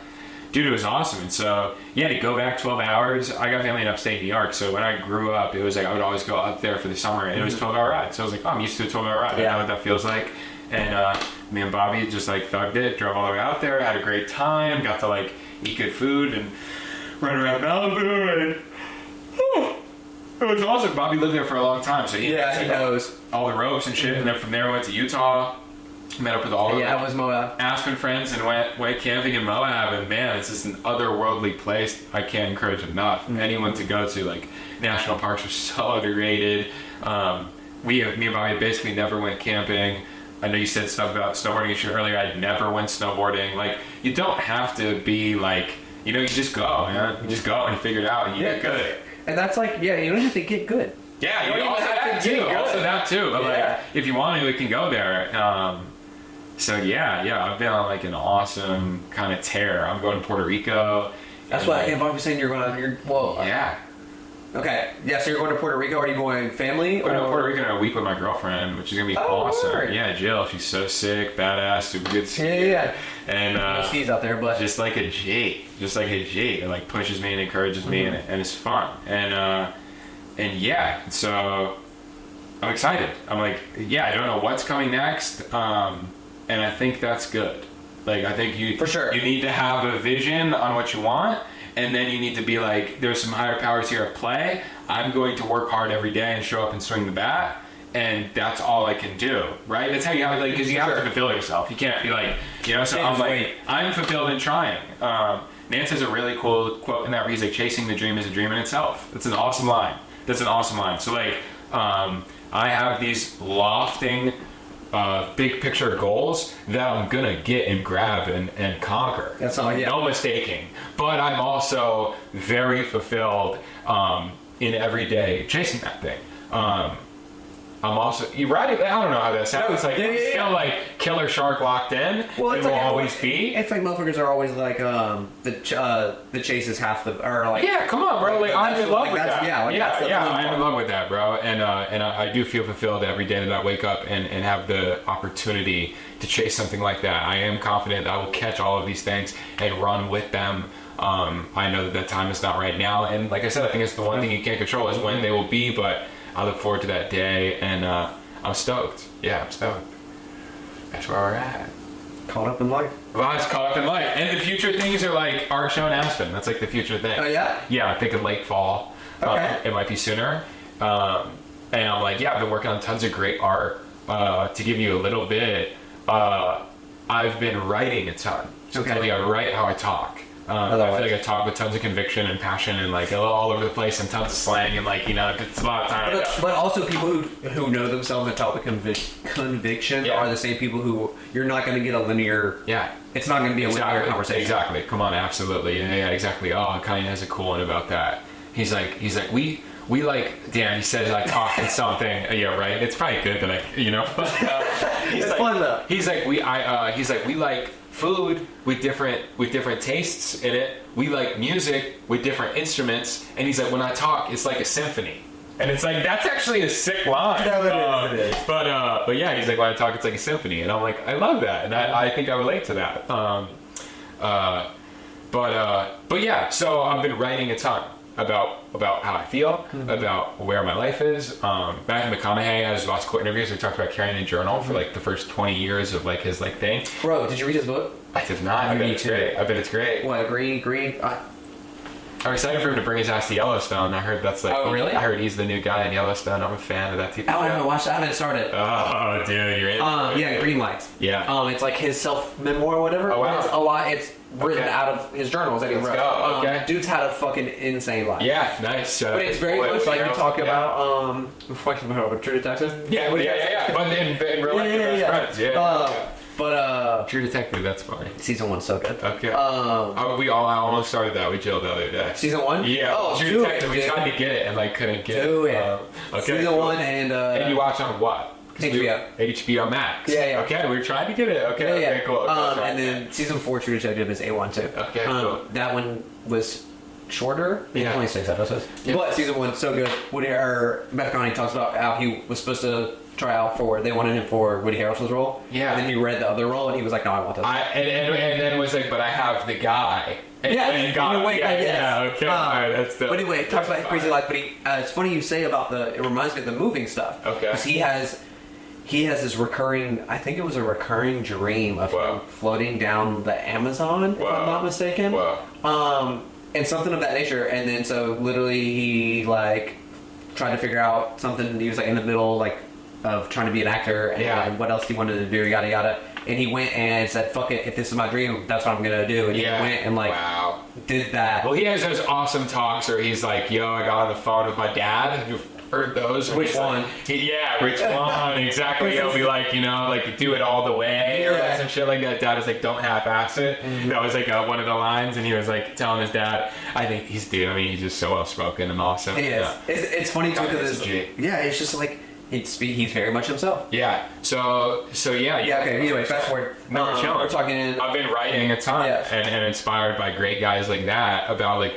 S1: dude, it was awesome. And so yeah, to go back 12 hours. I got family in upstate New York, so when I grew up, it was like I would always go up there for the summer, and it was 12-hour ride. So I was like, oh, I'm used to a 12-hour ride. I know what that feels like. And me and Bobby just like thugged it, drove all the way out there, had a great time, got to like eat good food and run around Malibu, and it was awesome. Bobby lived there for a long time, so he
S2: knows
S1: all the ropes and shit. And then from there, we went to Utah, met up with all of
S2: it was Moab.
S1: Aspen friends, and went camping in Moab. And man, it's just an otherworldly place. I can't encourage enough anyone to go to. Like, national parks are so underrated. Me and Bobby basically never went camping. I know you said stuff about snowboarding and shit earlier. I never went snowboarding. Like, you don't have to be like, you just go, man. You just go and figure it out, and you get good.
S2: And that's like, you don't have to get good.
S1: Yeah, you don't have to get good. Also that too. But like, if you want to, we can go there. So I've been on like an awesome kind of tear. I'm going to Puerto Rico.
S2: That's why Bob was saying you're going.
S1: Yeah.
S2: Okay. Yeah, so you're going to Puerto Rico. Are you going family?
S1: I'm going to Puerto Rico in a week with my girlfriend, which is going to be awesome. Word. Yeah, Jill. She's so sick, badass, super good skier.
S2: Yeah.
S1: And
S2: no skis out there, but
S1: just like a G. It like pushes me and encourages me, and it's fun. And yeah, so I'm excited. I'm like, I don't know what's coming next, and I think that's good. Like, I think you
S2: for sure
S1: you need to have a vision on what you want. And then you need to be like, there's some higher powers here at play. I'm going to work hard every day and show up and swing the bat. And that's all I can do, right? That's how you have, like, because you have to fulfill yourself. You can't be like, so I'm like, I'm fulfilled in trying. Nance has a really cool quote in that where he's like, chasing the dream is a dream in itself. That's an awesome line. So like, I have these lofting, big picture goals that I'm gonna get and grab and conquer.
S2: That's all. Yeah.
S1: No mistaking. But I'm also very fulfilled in every day chasing that thing. I'm also you right. I don't know how that sounds. It's like still like killer shark locked in. Well, it will always be.
S2: It's like motherfuckers are always like the chase is half the or like.
S1: Yeah, come on, bro. Like I'm in love with that. I'm in love with that, bro. And I do feel fulfilled every day that I wake up and have the opportunity to chase something like that. I am confident that I will catch all of these things and run with them. I know that time is not right now, and like I said, I think it's the one thing you can't control is when they will be. But I look forward to that day, and I'm stoked. Yeah, I'm stoked. That's where we're at.
S2: Caught up in life.
S1: Well, it's caught up in life. And the future things are like art show in Aspen. That's like the future thing.
S2: Oh, yeah?
S1: Yeah, I'm thinking late fall.
S2: Okay.
S1: It might be sooner. And I'm like, I've been working on tons of great art. To give you a little bit, I've been writing a ton. So I write how I talk. I feel like I talk with tons of conviction and passion and like all over the place and tons of slang and like it's a lot of time.
S2: But also people who know themselves and talk with conviction are the same people who you're not going to get a linear.
S1: Yeah,
S2: it's not going to be a linear conversation.
S1: Exactly. Come on, absolutely. Yeah, exactly. Oh, Kanye has a cool one about that. He's like we like Dan. He says I talk in something. Yeah, right. It's probably good that
S2: it's fun though.
S1: He's like we like food with different tastes in it. We like music with different instruments. And he's like, when I talk, it's like a symphony. And it's like, that's actually a sick line.
S2: No, it is.
S1: But yeah, he's like, when I talk, it's like a symphony. And I'm like, I love that. And I think I relate to that. But yeah, so I've been writing a ton about how I feel, about where my life is. Back in McConaughey, I was last quote interviews. We talked about carrying a journal for like the first 20 years of like his like thing.
S2: Bro, did you read his book?
S1: I did not. I bet it's great.
S2: What, green?
S1: I'm excited for him to bring his ass to Yellowstone. I heard that's like.
S2: Oh, really?
S1: I heard he's the new guy in Yellowstone. I'm a fan of that TV.
S2: Oh, I haven't watched that. I haven't started.
S1: Oh, dude, you're in.
S2: Yeah, Green Lights.
S1: Yeah.
S2: It's like his self-memoir or whatever.
S1: Oh, wow.
S2: It's a lot. It's written out of his journals that he wrote.
S1: Go. Okay.
S2: Dude's had a fucking insane life.
S1: Yeah, nice.
S2: But it's very much like you talk about. Reflection about True Detective.
S1: Yeah. But in real life, they're best friends. Yeah.
S2: But
S1: True Detective, that's funny.
S2: Season 1's so good.
S1: Okay. I almost started that. We chilled the other day.
S2: Season 1?
S1: Yeah.
S2: Oh,
S1: True Detective. We tried to get it and like couldn't get it.
S2: Do it.
S1: Okay.
S2: Season 1 and
S1: you watch on what? HBO Max.
S2: Yeah.
S1: Okay, we were trying to get it. Okay, cool.
S2: And then season 4 True Detective is A1 too.
S1: Okay, cool.
S2: That one was shorter.
S1: Yeah.
S2: 26 episodes.
S1: Yeah.
S2: But season 1 so good. Beth Connie talks about how he was supposed to try out for. They wanted him for Woody Harrelson's role.
S1: Yeah.
S2: And then he read the other role, and he was like, "No, I want this."
S1: And then it was like, but I have the guy. And,
S2: Yeah,
S1: and God,
S2: in a way,
S1: yeah,
S2: yes.
S1: yeah, okay. All right, that's the.
S2: But anyway, it talks about his crazy life. But it's funny you say about it reminds me of the moving stuff.
S1: Okay.
S2: Because he has this recurring, I think it was a recurring dream of him floating down the Amazon, if I'm not mistaken.
S1: Wow.
S2: And something of that nature. And then so literally he like tried to figure out something. He was like in the middle like of trying to be an actor and what else he wanted to do, yada yada. And he went and said, "Fuck it, if this is my dream, that's what I'm gonna do." And he went and like did that.
S1: Well, he has those awesome talks where he's like, "Yo, I got on the phone with my dad." You've heard those?
S2: Which one?
S1: Which one? Exactly. He'll be like, like do it all the way or like some shit like that. Dad is like, don't half-ass it. Mm-hmm. That was like one of the lines, and he was like telling his dad, I think he's just so well-spoken and awesome.
S2: He is.
S1: Yeah.
S2: It's funny too because it's just like he's very much himself.
S1: Yeah. So yeah.
S2: Yeah. Okay. Anyway, fast forward. We're talking.
S1: I've been writing a ton and inspired by great guys like that about like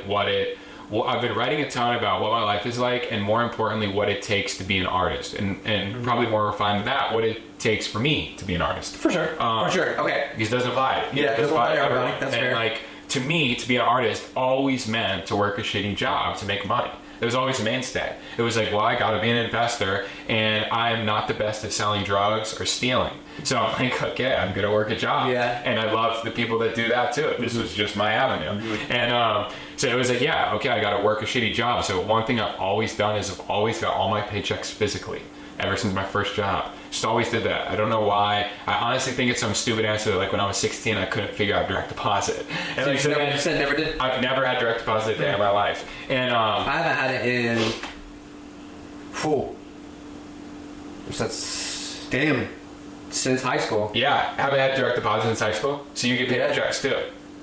S1: I've been writing a ton about what my life is like, and more importantly, what it takes to be an artist, and probably more refined than that, what it takes for me to be an artist.
S2: For sure. Okay.
S1: Because it doesn't apply.
S2: Yeah, it doesn't apply to everybody. That's fair.
S1: And like to me, to be an artist always meant to work a shitty job to make money. It was always a mainstay. It was like, well, I gotta be an investor, and I'm not the best at selling drugs or stealing. So I'm like, okay, I'm gonna work a job.
S2: Yeah.
S1: And I love the people that do that too. This was just my avenue. And so it was like, yeah, okay, I gotta work a shitty job. So one thing I've always done is I've always got all my paychecks physically, ever since my first job. Just always did that. I don't know why. I honestly think it's some stupid answer that like when I was 16, I couldn't figure out direct deposit. And
S2: So you never did?
S1: I've never had direct deposit a day in my life. And
S2: I haven't had it in. That's damn. Since high school.
S1: Yeah, haven't had direct deposit since high school. So you get paid checks too.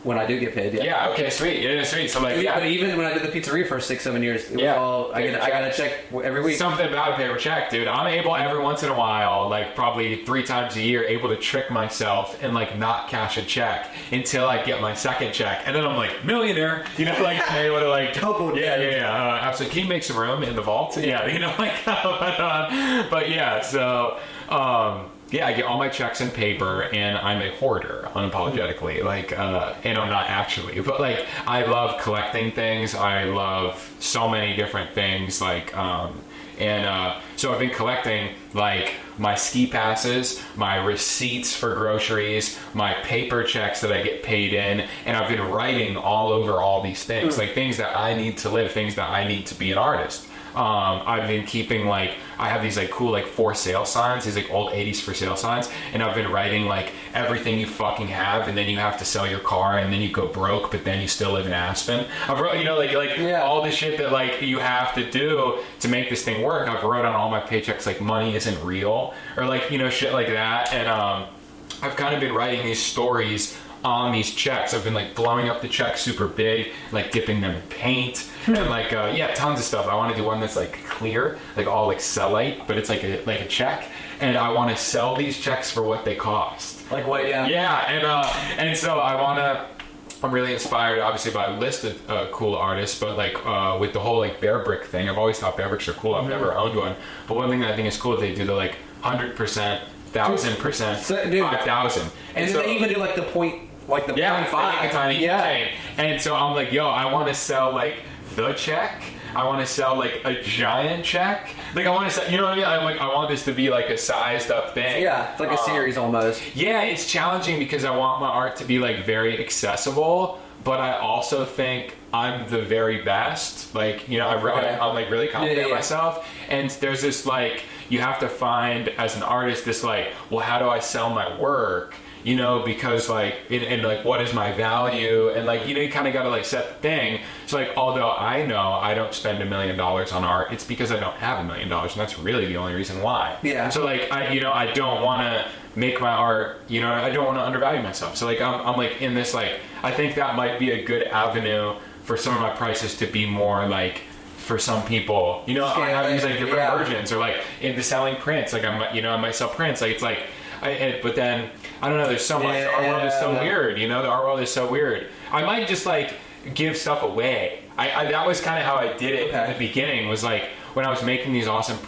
S2: When I do get paid,
S1: Yeah, okay, sweet. Yeah, sweet. So like,
S2: But even when I did the pizzeria for 6-7 years, it was all I got a check every week.
S1: Something about a paper check, dude. I'm able every once in a while, like probably 3 times a year, able to trick myself and like not cash a check until I get my second check, and then I'm like millionaire. Like able to like absolutely. Can you make some room in the vault? Yeah, but yeah, so. Yeah, I get all my checks in paper, and I'm a hoarder, unapologetically. And I'm not actually, but like, I love collecting things. I love so many different things. So I've been collecting like my ski passes, my receipts for groceries, my paper checks that I get paid in, and I've been writing all over all these things, like things that I need to live, things that I need to be an artist. I've been keeping I have these cool for sale signs, these old 80s for sale signs, and I've been writing everything you fucking have, and then you have to sell your car, and then you go broke, but then you still live in Aspen. I've wrote, all the shit that you have to do to make this thing work. I've wrote on all my paychecks money isn't real, or shit like that, and I've kind of been writing these stories on these checks. I've been blowing up the checks super big, dipping them in paint, and tons of stuff. I want to do one that's clear, all cellulite, but it's like a check, and I want to sell these checks for what they cost.
S2: What? Yeah.
S1: And so I'm really inspired, obviously, by a list of cool artists, but with the whole bear brick thing, I've always thought bear bricks are cool. I've never owned one, but one thing that I think is cool is they do the 100%, 1,000%, 5,000,
S2: and so, they even do the point. The 0.5.
S1: Tiny chain. And so I'm I want to sell the check. I want to sell a giant check. I want to sell, you know what I mean? I want this to be a sized up thing.
S2: Yeah, it's a series almost.
S1: Yeah, it's challenging because I want my art to be very accessible, but I also think I'm the very best. I'm really confident in myself. And there's this you have to find as an artist this well, how do I sell my work? Because what is my value? And you kind of got to set the thing. So although I know I don't spend $1 million on art, it's because I don't have $1 million, and that's really the only reason why.
S2: Yeah.
S1: So I don't want to make my art, I don't want to undervalue myself. So I'm in this I think that might be a good avenue for some of my prices to be more for some people, I have these different versions, or into selling prints, I might sell prints, but then I don't know. There's so much. The art world is so weird. The art world is so weird. I might just give stuff away. That was kind of how I did it in the beginning, was like when I was making these awesome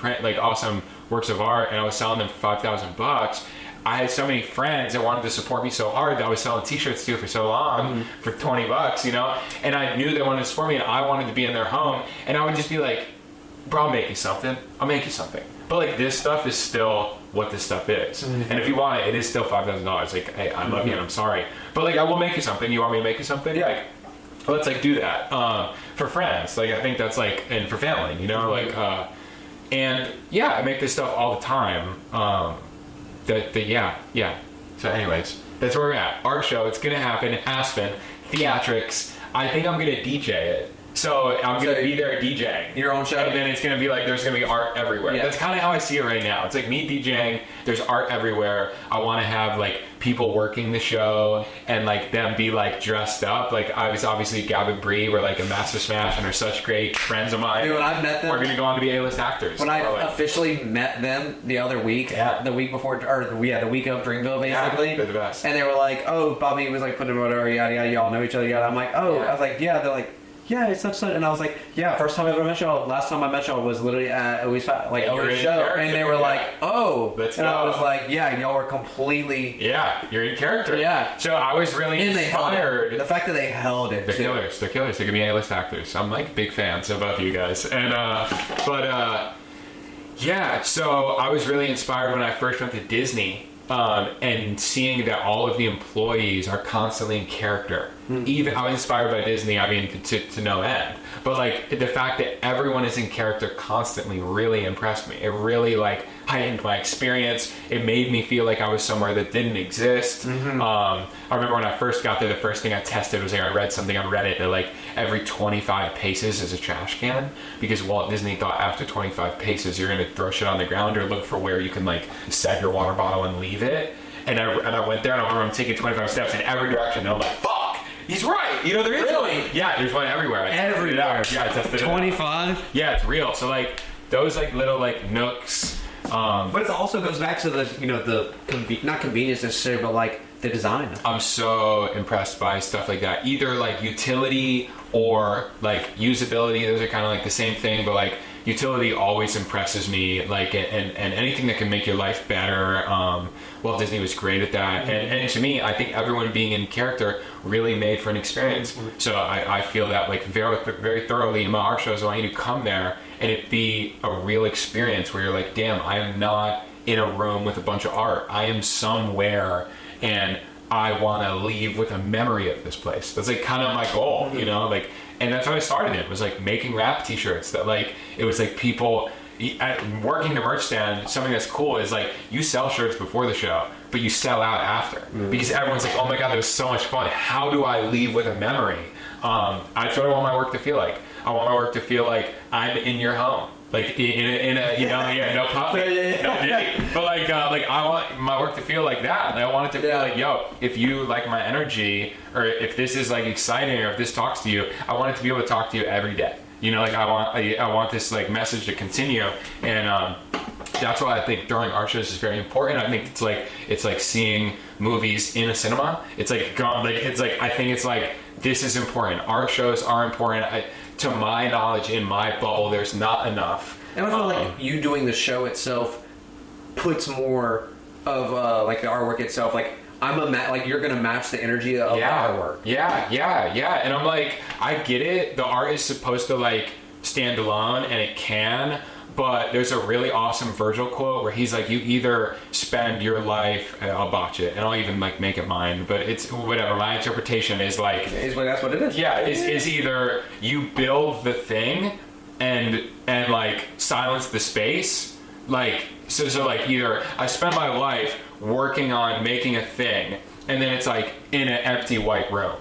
S1: awesome works of art and I was selling them for $5,000, I had so many friends that wanted to support me so hard that I was selling t-shirts to for so long for $20, you know, and I knew they wanted to support me and I wanted to be in their home, and I would just be like, bro, I'll make you something. But like, this stuff is still what this stuff is. And if you want it is still $5,000. Like, hey, I love you and I'm sorry, but like, I will make you something. You want me to make you something? Yeah. Like, let's like do that for friends. Like, I think that's like, and for family, you know, like, and yeah, I make this stuff all the time. Yeah. So anyways, that's where we're at. Art show, it's gonna happen. Aspen, theatrics. I think I'm gonna DJ it. So I'm gonna be there DJing
S2: your own show,
S1: and then it's gonna be like there's gonna be art everywhere. That's kind of how I see it right now. It's like me DJing. There's art everywhere. I want to have like people working the show and like them be like dressed up. Like I was obviously Gab and Bree were like a Master Smash and are such great friends of mine.
S2: Dude, when I met them,
S1: we're gonna go on to be A-list actors.
S2: When I officially met them the other week, the week before, or the week of Dreamville, basically.
S1: They're the best.
S2: And they were like, "Oh, Bobby was like putting whatever, yada yada. Y'all know each other, yada." I'm like, "Oh," I was like, "Yeah." They're like, "Yeah, it's such," and I was like, "Yeah." First time I ever met y'all. Last time I met y'all was literally at Owie's show, and they were like, "Oh," I was like, "Yeah, y'all were completely." Yeah,
S1: you're in character.
S2: Yeah.
S1: So I was really inspired.
S2: The fact that they held it.
S1: They're killers. They're killers. They could be A-list actors. I'm like big fans of both of you guys, and yeah. So I was really inspired when I first went to Disney. And seeing that all of the employees are constantly in character. Even I was inspired by Disney, I mean, to no end. But like the fact that everyone is in character constantly really impressed me. It really like heightened my experience. It made me feel like I was somewhere that didn't exist. I remember when I first got there, the first thing I tested was like I read something on Reddit that like every 25 paces is a trash can, because Walt Disney thought after 25 paces you're gonna throw shit on the ground or look for where you can like set your water bottle and leave it. And I went there and I remember I'm taking 25 steps in every direction and I'm like, fuck, he's right. You know, there is
S2: really?
S1: Yeah, there's one everywhere. Everywhere. Yeah, I tested
S2: 25?
S1: Yeah, it's real. So like those like little like nooks.
S2: But it also goes back to the, you know, the not convenience necessarily, but like the design.
S1: I'm so impressed by stuff like that. Either like utility or like usability. Those are kind of like the same thing, but like utility always impresses me. Like and anything that can make your life better. Walt Disney was great at that. And to me, I think everyone being in character really made for an experience. So I feel that like very thoroughly in my art shows. I want you to come there and it be a real experience where you're like, damn, I am not in a room with a bunch of art. I am somewhere and I want to leave with a memory of this place. That's like kind of my goal, you know, like, and that's how I started it. It was like making rap t-shirts that like, it was like people working the merch stand. Something that's cool is like you sell shirts before the show, but you sell out after because everyone's like, oh my God, that was so much fun. How do I leave with a memory? That's what I want my work to feel like. I want my work to feel like I'm in your home. Like in a you know, yeah, no puppet, no nitty. But like I want my work to feel like that. And I want it to feel like, yo, if you like my energy, or if this is like exciting, or if this talks to you, I want it to be able to talk to you every day. You know, like I want this like message to continue, and that's why I think throwing art shows is very important. I think it's like seeing movies in a cinema. It's like I think it's like this is important. Art shows are important. To my knowledge, in my bubble, there's not enough.
S2: And I feel like you doing the show itself puts more of like the artwork itself. Like like you're gonna match the energy of the artwork.
S1: Yeah. And I'm like, I get it. The art is supposed to like stand alone, and it can. But there's a really awesome Virgil quote where he's like, you either spend your life, I'll botch it, and I'll even like make it mine, but it's whatever. My interpretation is like,
S2: that's what it is.
S1: Yeah, is either you build the thing and like silence the space, like so like either I spend my life working on making a thing, and then it's like in an empty white room.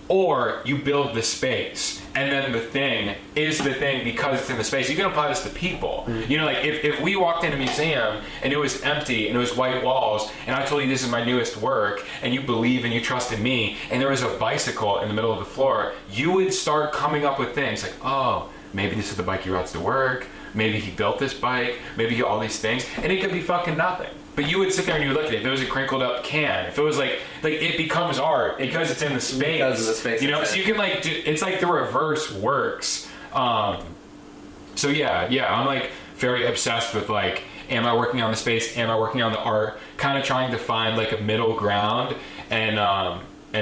S1: Or you build the space, and then the thing is the thing because it's in the space. You can apply this to people. You know, like if we walked in a museum and it was empty and it was white walls, and I told you this is my newest work, and you believe and you trust in me, and there was a bicycle in the middle of the floor, you would start coming up with things like, oh, maybe this is the bike he rides to work. Maybe he built this bike. Maybe all these things, and it could be fucking nothing. But you would sit there and you would look at it. If it was a crinkled up can, if it was like it becomes art because it's in the space.
S2: Because of the space.
S1: You know, so you can like it's like the reverse works. So yeah, I'm like very obsessed with like, am I working on the space? Am I working on the art? Kind of trying to find like a middle ground and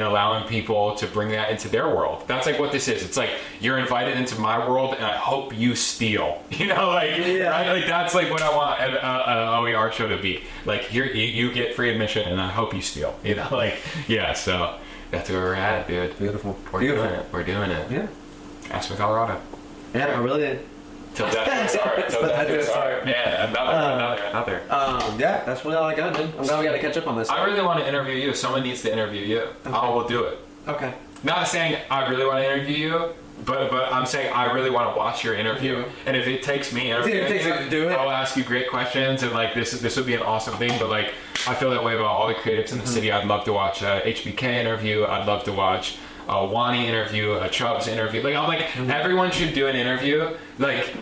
S1: allowing people to bring that into their world. That's like what this is. It's like you're invited into my world, and I hope you steal. You know, like right? Like that's like what I want an Owie art show to be. Like here, you get free admission, and I hope you steal. You know, like yeah. So that's where we're at, dude.
S2: Beautiful.
S1: We're doing it. We're doing it.
S2: Yeah.
S1: Aspen, Colorado.
S2: Yeah, I really did.
S1: Till death do us part. Till death do us part. Man, another.
S2: Yeah, that's really all I got, dude. I'm glad we got to catch up on this.
S1: I really want to interview you. Someone needs to interview you.
S2: Okay.
S1: I will do it.
S2: Okay.
S1: Not saying I really want to interview you, but I'm saying I really want to watch your interview. And if it takes me interviewing you,
S2: to do it,
S1: I'll ask you great questions, and like this would be an awesome thing. But like I feel that way about all the creatives in the city. I'd love to watch a HBK interview. I'd love to watch a Wani interview, a Chubbs interview. Like I'm like everyone should do an interview. Like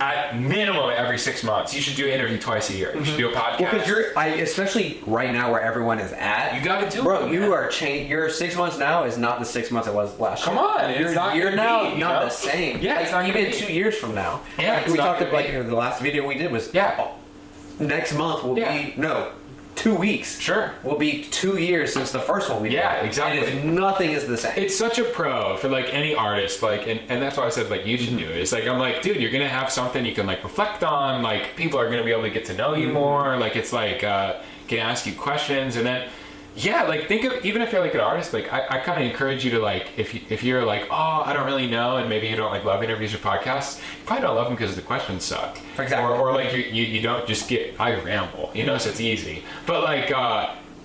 S1: at minimum every 6 months. You should do an interview twice a year. You should do a podcast.
S2: Well, because especially right now where everyone is at.
S1: You got to do it.
S2: Bro, you are changed. Your 6 months now is not the 6 months it was last year.
S1: Come on.
S2: You're now not the same.
S1: Yeah, it's not
S2: even 2 years from now.
S1: Yeah,
S2: like we talked about, like, the last video we did was next month will be 2 weeks.
S1: Sure.
S2: Will be 2 years since the first one we did.
S1: Yeah, exactly.
S2: Nothing is the same.
S1: It's such a pro for like any artist, like, and that's why I said like you should do it. It's like I'm like, dude, you're gonna have something you can like reflect on. Like people are gonna be able to get to know you more. Like it's like can ask you questions, and then like think of, even if you're like an artist, like I kind of encourage you to like if you're like, oh, I don't really know, and maybe you don't like love interviews or podcasts, you probably don't love them because the questions suck.
S2: Exactly.
S1: Or like you don't just get, I ramble, you know, so it's easy. But like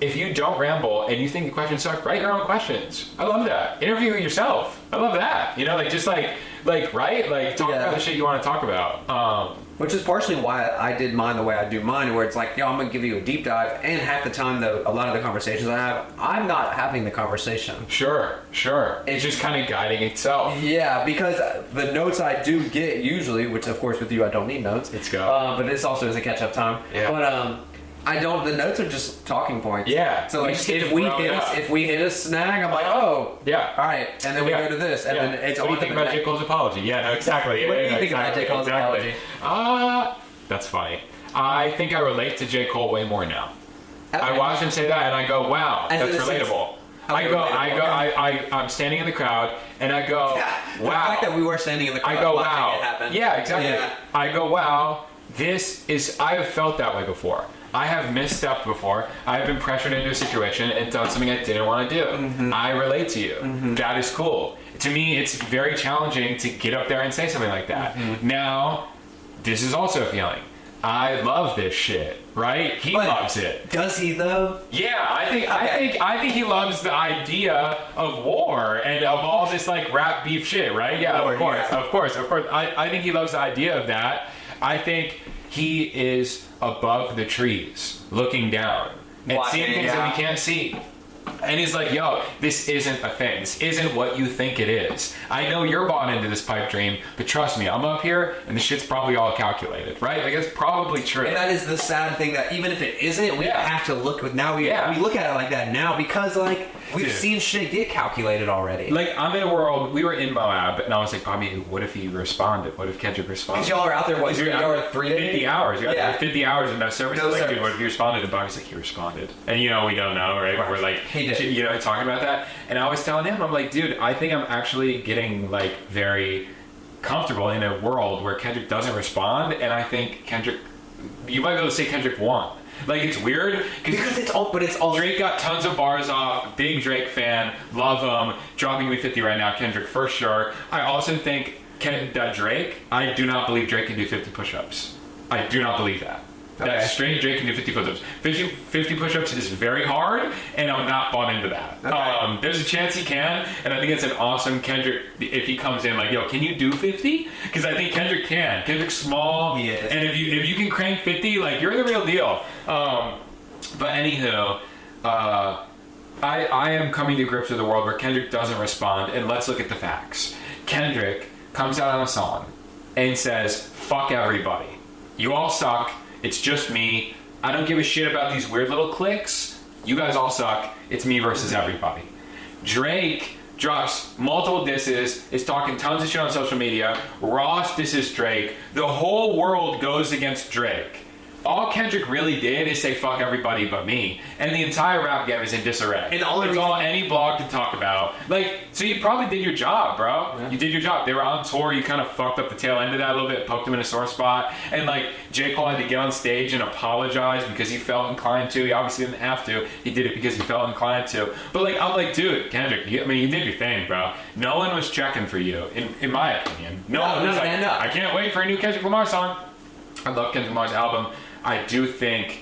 S1: if you don't ramble and you think the questions suck, write your own questions. I love that. Interview yourself. I love that. You know, like just like right, like talk about the shit you want to talk about.
S2: Which is partially why I did mine the way I do mine, where it's like, yo, I'm going to give you a deep dive, and half the time, a lot of the conversations I have, I'm not having the conversation.
S1: Sure. It's just kind of guiding itself.
S2: Yeah, because the notes I do get usually, which of course with you I don't need notes.
S1: Let's go.
S2: But this also is a catch-up time.
S1: Yeah.
S2: But I don't. The notes are just talking points.
S1: Yeah.
S2: So like, if we hit a snag, I'm like, oh,
S1: yeah,
S2: all right, and then we go to this, and then it's.
S1: What do you think about J. Cole's apology? Yeah, no, exactly.
S2: What do you think about J. Cole's apology?
S1: That's funny. I think I relate to J. Cole way more now. I watch him say that, and I go, wow, that's relatable. I'm standing in the crowd, and I go, wow.
S2: The fact that we were standing in the crowd,
S1: I go, wow.
S2: It happen.
S1: Yeah, exactly.
S2: Yeah.
S1: I go, wow. I have felt that way before. I have misstepped before. I have been pressured into a situation and done something I didn't want to do. Mm-hmm. I relate to you. Mm-hmm. That is cool. To me, it's very challenging to get up there and say something like that. Mm-hmm. Now, this is also a feeling. I love this shit, right? He loves it.
S2: Does he though?
S1: Yeah, I think he loves the idea of war and of all this like rap beef shit, right? Yeah, of course. I think he loves the idea of that. I think he is above the trees, looking down and seeing things that we can't see. And he's like, yo, this isn't a thing. This isn't what you think it is. I know you're bought into this pipe dream, but trust me, I'm up here, and the shit's probably all calculated, right? Like, it's probably true.
S2: And that is the sad thing, that even if it isn't, we have to look with, now we look at it like that now, because, like, we've seen shit get calculated already.
S1: Like, I'm in a world, we were in Moab, and I was like, Bobby, what if he responded? What if Kendrick responded?
S2: Because y'all are out there, what, y'all are 3 days?
S1: 50 hours. You're out there 50 hours and no service. Like, dude, what if he responded? And Bobby's like, he responded. And, you know, we don't know, right? We're like, you know, talking about that. And I was telling him, I'm like, dude, I think I'm actually getting, like, very comfortable in a world where Kendrick doesn't respond. And I think Kendrick, you might be able to say Kendrick won. Like, it's weird because it's all Drake got tons of bars off. Big Drake fan, love him. Dropping me 50 right now, Kendrick for sure. I also think that Drake, I do not believe Drake can do 50 push-ups. I do not believe that. Okay. That straight Drake can do 50 push-ups. 50 push-ups is very hard, and I'm not bought into that. Okay. There's a chance he can, and I think it's an awesome Kendrick if he comes in like, yo, can you do 50? Because I think Kendrick can. Kendrick's small,
S2: he is.
S1: And if you can crank 50, like, you're the real deal. But anywho, I am coming to grips with a world where Kendrick doesn't respond, and let's look at the facts. Kendrick comes out on a song and says, fuck everybody. You all suck. It's just me. I don't give a shit about these weird little cliques. You guys all suck. It's me versus everybody. Drake drops multiple disses, is talking tons of shit on social media. Ross disses Drake. The whole world goes against Drake. All Kendrick really did is say fuck everybody but me, and the entire rap game is in disarray. And all any blog can talk about. Like, so you probably did your job, bro. Yeah. You did your job. They were on tour. You kind of fucked up the tail end of that a little bit, poked them in a sore spot, and like J. Cole had to get on stage and apologize because he felt inclined to. He obviously didn't have to. He did it because he felt inclined to. But like, I'm like, dude, Kendrick, you did your thing, bro. No one was checking for you, in my opinion. No one was like, I can't wait for a new Kendrick Lamar song. I love Kendrick Lamar's album. I do think,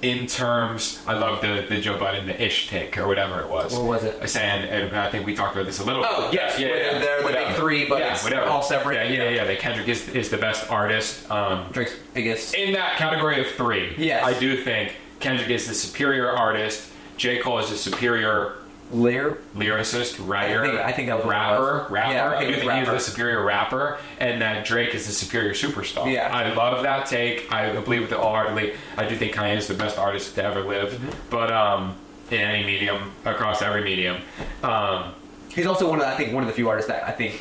S1: in terms, I love the Joe Budden, the ish take, or whatever it was.
S2: What was it?
S1: Saying, and I think we talked about this a little bit.
S2: Oh, yes. Yeah. They're the big three, but it's all separate.
S1: Yeah. That Kendrick is the best artist.
S2: Drake's biggest.
S1: In that category of three,
S2: yes.
S1: I do think Kendrick is the superior artist. J. Cole is the superior lyricist, writer,
S2: I think that was
S1: rapper.
S2: Yeah,
S1: I do think he's the superior rapper, and that Drake is the superior superstar.
S2: Yeah.
S1: I love that take. I believe with it wholeheartedly. I do think Kanye is the best artist to ever live, but in any medium, across every medium.
S2: He's also one of the few artists that I think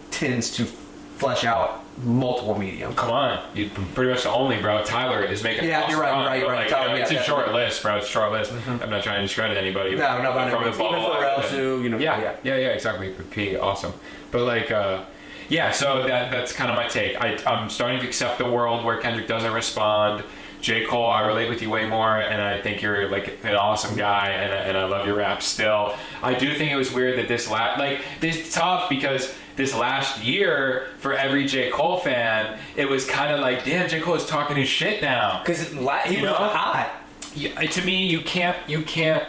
S2: tends to flesh out multiple mediums.
S1: Come on, you pretty much the only, bro. Tyler is making.
S2: Yeah, you're right.
S1: Like,
S2: Tyler,
S1: it's a short list, bro. It's a short list. I'm not trying to discredit anybody.
S2: No,
S1: from the bubble.
S2: Yeah,
S1: exactly. P, awesome. But like, so that's kind of my take. I'm starting to accept the world where Kendrick doesn't respond. J. Cole, I relate with you way more, and I think you're like an awesome guy, and I love your rap still. I do think it was weird that this tough because this last year for every J. Cole fan, it was kind of like, damn, J. Cole is talking his shit now.
S2: Because he was hot.
S1: To me, you can't.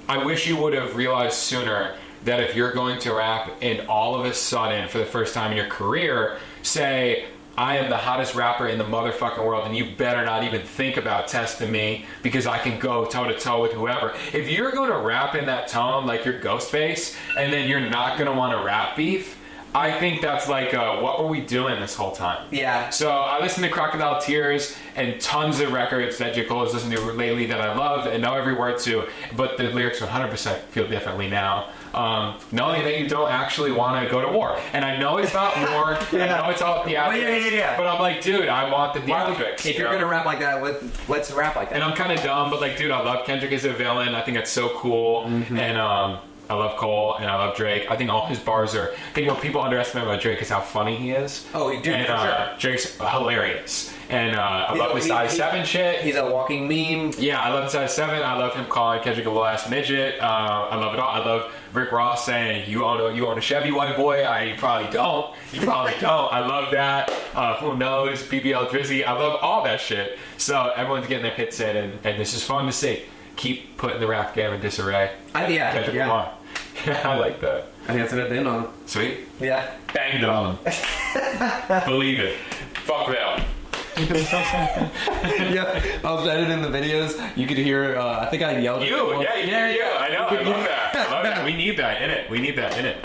S1: I wish you would have realized sooner that if you're going to rap and all of a sudden, for the first time in your career, say, I am the hottest rapper in the motherfucking world, and you better not even think about testing me because I can go toe-to-toe with whoever. If you're going to rap in that tone like you're Ghostface, and then you're not going to want to rap beef, I think that's like, what were we doing this whole time?
S2: Yeah.
S1: So I listened to Crocodile Tears and tons of records that J. Cole has listened to lately that I love and know every word to, but the lyrics 100% feel differently now. Knowing that you don't actually want to go to war. And I know it's about war, I know it's all theatrics, but I'm like, dude, I want the theatrics.
S2: If you're going to rap like that, let's rap like that.
S1: And I'm kind of dumb, but like, dude, I love Kendrick as a villain. I think that's so cool. And I love Cole and I love Drake. I think all his bars are. I think what people underestimate about Drake is how funny he is.
S2: Oh, he did.
S1: And Drake's hilarious. And I love the size 7 shit.
S2: He's a walking meme.
S1: Yeah, I love the size 7. I love him calling Kendrick a little ass midget. I love it all. I love Rick Ross saying, you own a Chevy, white boy. You probably don't. I love that. Who knows? BBL Drizzy. I love all that shit. So everyone's getting their hits in, and this is fun to see. Keep putting the rap game in disarray.
S2: Kendrick
S1: Lamar. I like that.
S2: I think that's an end on.
S1: Sweet.
S2: Yeah.
S1: Banged it on him. Believe it. Fuck them.
S2: Yeah, I was editing the videos. You could hear. I think I yelled.
S1: You, yeah. I know. I love that. We need that in it.